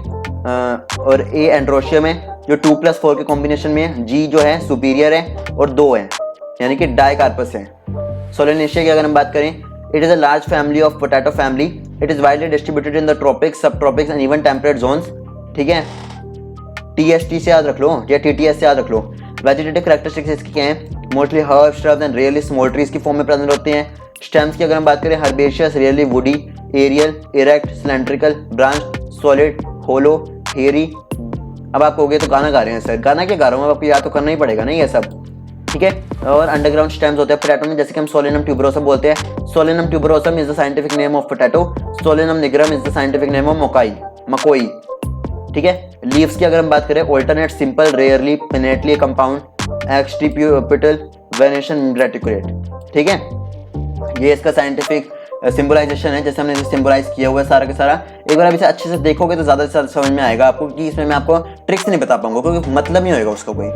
और ए एंड्रोशियम है जो 2+4 के कॉम्बिनेशन में है। जी जो है सुपीरियर है और 2 है यानी कि डाइकार्पस है। सोलेनेशिया की अगर हम बात करें, it is a large family of potato family. It is widely distributed in the tropics, sub tropics and even temperate zones. ठीक है, TST से याद रख लो या TTS से याद रख लो। वेजिटेटिव कैरेक्टरिस्टिक्स इसकी क्या है, mostly herbs, shrubs and rarely small trees की फॉर्म में प्रेजेंट होते हैं। स्टेम्स की अगर हम बात करें, herbaceous, rarely woody, aerial, erect, cylindrical, branch, solid, hollow, hairy. अब आप कहोगे तो गाना गा रहे हैं सर, गाना क्या गा रहा हूँ, आपको याद तो करना ही पड़ेगा ना ये सब, ठीक है। और अंडरग्राउंड स्टेम्स होते हैं पोटैटो में, जैसे कि हम सोलेनम ट्यूबरोसम बोलते हैं। Solanum tuberosum is the scientific name of potato. Solanum nigrum is the scientific name of makoi, ठीक है। लीव्स की अगर हम बात करें, alternate, simple, rarely, pinnately compound, exstipulate, venation, reticulate, ठीक है। ये इसका साइंटिफिक सिंबलाइजेशन है, जैसे हमने सिंबलाइज किया हुआ है सारा का सारा। एक बार आप इसे अच्छे से देखोगे तो ज्यादा से ज्यादा समझ में आएगा आपको, कि इसमें मैं आपको ट्रिक्स नहीं बता पाऊंगा क्योंकि मतलब नहीं होगा उसका कोई,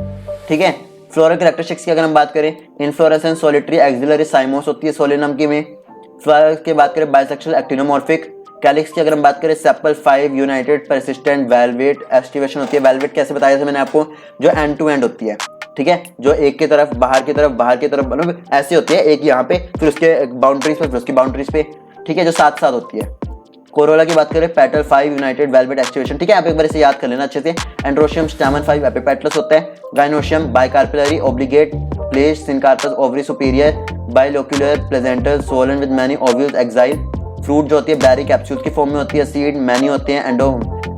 ठीक है। फ्लोरल कैरेक्टरिस्टिक्स की अगर हम बात करें, इनफ्लोरेसेंस, सॉलिटरी, एक्सिलरी, साइमोस होती है सोलेनम की में। फ्लावर की बात करें, बाइसेक्सुअल, एक्टिनोमॉर्फिक, कैलिक्स की अगर हम बात करें sepal 5 United persistent velvet activation होती है। वेलवेट कैसे बताया था मैंने आपको, जो एंड टू एंड होती है, ठीक है, जो एक की तरफ बाहर की तरफ मतलब ऐसी होती है, एक यहाँ पे फिर उसके बाउंड्रीज पे फिर उसकी बाउंड्रीज पे, ठीक है, जो साथ साथ होती है। कोरोला की बात करें पेटल 5 यूनाइटेड वेलवेट एक्टिवेशन, ठीक है, आप एक बार इसे याद कर लेना अच्छे से। एंड्रोशियम स्टैमन 5 एपिपेटलस होता है। Gynoecium bicarpellary oblique placed syncarpous ovary superior bilocular placenta swollen with many ovules axile. Fruit जो होती है बैरी कैप्सूल की फॉर्म में होती है। सीड मैनी होते हैं।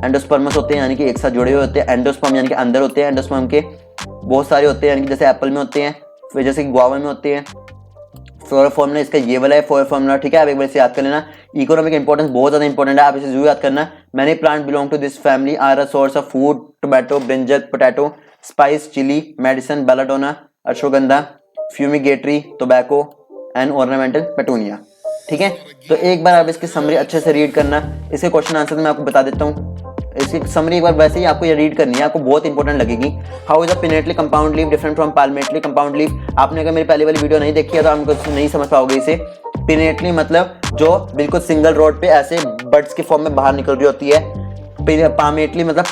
एंडोस्पर्मस होते हैं, यानी कि एक साथ जुड़े हुए होते हैं। एंडोस्पर्म यानी कि अंदर होते हैं। एंडोस्पर्म के बहुत सारे होते हैं, यानी कि जैसे एप्पल में होते हैं, फिर जैसे गुआवा में होते हैं। फ्लोरा फॉर्मूला इसका ये वाला है, फ्लोरा फॉर्मूला, ठीक है, आप एक बार इसे याद कर लेना। इकोनॉमिक इंपॉर्टेंस बहुत ज्यादा इंपॉर्टेंट है, आप इसे जरूर याद करना। Many plant belong to this family are a source of food, tomato, brinjal, potato, spice, chilli, medicine, belladonna, ashwagandha, fumigatory, tobacco and ornamental petunia, ठीक है। तो एक बार आप इसकी समरी अच्छे से रीड करना। इसके क्वेश्चन आंसर मैं आपको बता देता हूँ। इसकी समरी एक बार वैसे ही आपको ये रीड करनी है, आपको बहुत इंपॉर्टेंट लगेगी। How is a pinnately compound leaf different from palmately compound leaf. आपने अगर मेरी पहले वाली वीडियो नहीं देखी है तो आपको नहीं समझ पाओगे इसे। पिनेटली मतलब जो बिल्कुल सिंगल रोड पे ऐसे बड्स की फॉर्म में बाहर निकल रही होती है। पामेटली मतलब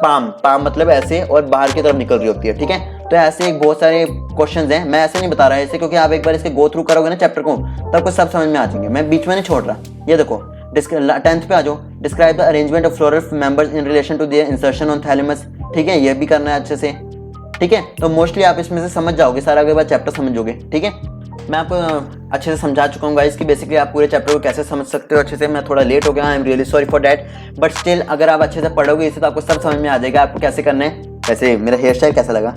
पाम मतलब ऐसे और बाहर की तरफ निकल रही होती है, ठीक है। तो ऐसे एक बहुत सारे क्वेश्चंस हैं, मैं ऐसे नहीं बता रहा इसे, क्योंकि आप एक बार इसके गो थ्रू करोगे ना चैप्टर को तो आपको सब समझ में आ जाएंगे। मैं बीच में नहीं छोड़ रहा। ये देखो 10th पे आ जाओ। Describe the arrangement of floral members in relation to their insertion on thalamus, ठीक है, ये भी करना है अच्छे से, ठीक है। तो मोस्टली आप इसमें से समझ जाओगे, सारा अगले बार चैप्टर समझोगे, ठीक है। मैं आपको अच्छे से समझा चुका हूँ गाइस कि बेसिकली आप पूरे चैप्टर को कैसे समझ सकते हो अच्छे से। मैं थोड़ा लेट हो गया, आई am really sorry for that, but still अगर आप अच्छे से पढ़ोगे इसे तो आपको सब समझ में आ जाएगा आपको कैसे करना है। वैसे मेरा हेयर स्टाइल कैसा लगा,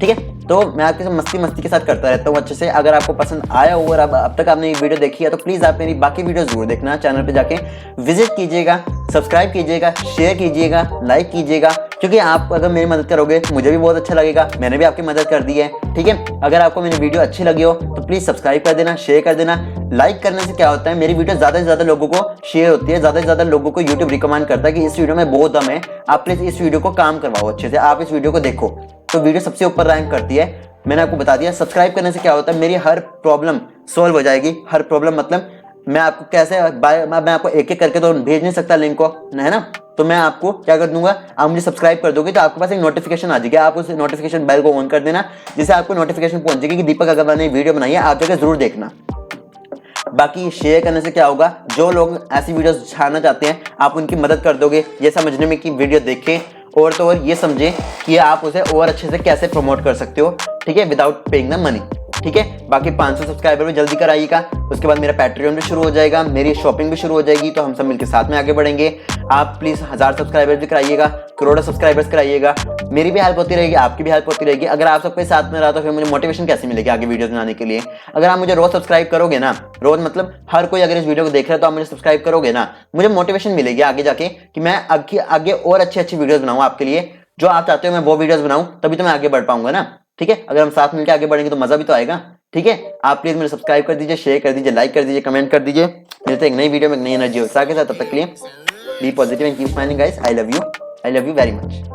ठीक है। तो मैं आपके साथ मस्ती के साथ करता रहता हूँ अच्छे से। अगर आपको पसंद आया हो और अब तक आपने ये वीडियो देखी है तो प्लीज़ आप मेरी बाकी वीडियो जरूर देखना। चैनल पे जाके विजिट कीजिएगा, सब्सक्राइब कीजिएगा, शेयर कीजिएगा, लाइक कीजिएगा, क्योंकि आप अगर मेरी मदद करोगे मुझे भी बहुत अच्छा लगेगा। मैंने भी आपकी मदद कर दी है, ठीक है। अगर आपको मेरी वीडियो अच्छी लगी हो तो प्लीज़ सब्सक्राइब कर देना, शेयर कर देना। लाइक करने से क्या होता है, मेरी वीडियो ज़्यादा से ज़्यादा लोगों को शेयर होती है, ज़्यादा से ज़्यादा लोगों को यूट्यूब रिकमेंड करता है कि इस वीडियो में बहुत दम है, आप प्लीज़ इस वीडियो को काम करवाओ अच्छे से, आप इस वीडियो को देखो, तो वीडियो सबसे ऊपर रैंक करती है। मैंने आपको बता दिया। सब्सक्राइब करने से क्या होता है, मेरी हर प्रॉब्लम सॉल्व हो जाएगी। हर प्रॉब्लम मतलब मैं आपको कैसे मैं आपको एक एक करके तो भेज नहीं सकता लिंक को, है ना। तो मैं आपको क्या कर दूंगा, आप मुझे सब्सक्राइब कर दोगे तो आपके पास एक नोटिफिकेशन आ जाएगी। आप उस नोटिफिकेशन बेल को ऑन कर देना, जिससे आपको नोटिफिकेशन पहुंच जाएगी कि दीपक अगर मैंने वीडियो बनाई है, आप जगह जरूर देखना। बाकी शेयर करने से क्या होगा, जो लोग ऐसी वीडियोस छाना चाहते हैं आप उनकी मदद कर दोगे ये समझने में कि वीडियो देखें और तो और ये समझे कि आप उसे और अच्छे से कैसे प्रमोट कर सकते हो, ठीक है, विदाउट पेइंग द मनी, ठीक है। बाकी 500 सब्सक्राइबर भी जल्दी कराइएगा, उसके बाद मेरा पैट्रियन भी शुरू हो जाएगा, मेरी शॉपिंग भी शुरू हो जाएगी, तो हम सब मिलकर साथ में आगे बढ़ेंगे। आप प्लीज़ 1000 सब्सक्राइबर भी कराइएगा, करोड़ों सब्सक्राइबर्स कराइएगा। मेरी भी हेल्प होती रहेगी, आपकी भी हेल्प होती रहेगी। अगर आप सबके साथ में रहा तो फिर मुझे मोटिवेशन कैसे मिलेगी आगे वीडियोस बनाने के लिए। अगर आप मुझे रोज सब्सक्राइब करोगे ना, रोज मतलब हर कोई अगर इस वीडियो को देख रहा है तो आप मुझे सब्सक्राइब करोगे ना, मुझे मोटिवेशन मिलेगी आगे जाके कि मैं आगे और अच्छी वीडियोस बनाऊँ आपके लिए। जो आप चाहते हो मैं वो वीडियोस बनाऊं, तभी तो मैं आगे बढ़ पाऊंगा ना, ठीक है। अगर हम साथ मिलकर आगे बढ़ेंगे तो मजा भी तो आएगा, ठीक है। आप प्लीज मुझे सब्सक्राइब कर दीजिए, शेयर कर दीजिए, लाइक कर दीजिए, कमेंट कर दीजिए। मिलते हैं एक नई वीडियो में एक नई एनर्जी के साथ। तब तक के लिए be positive and keep smiling guys. I love you very much.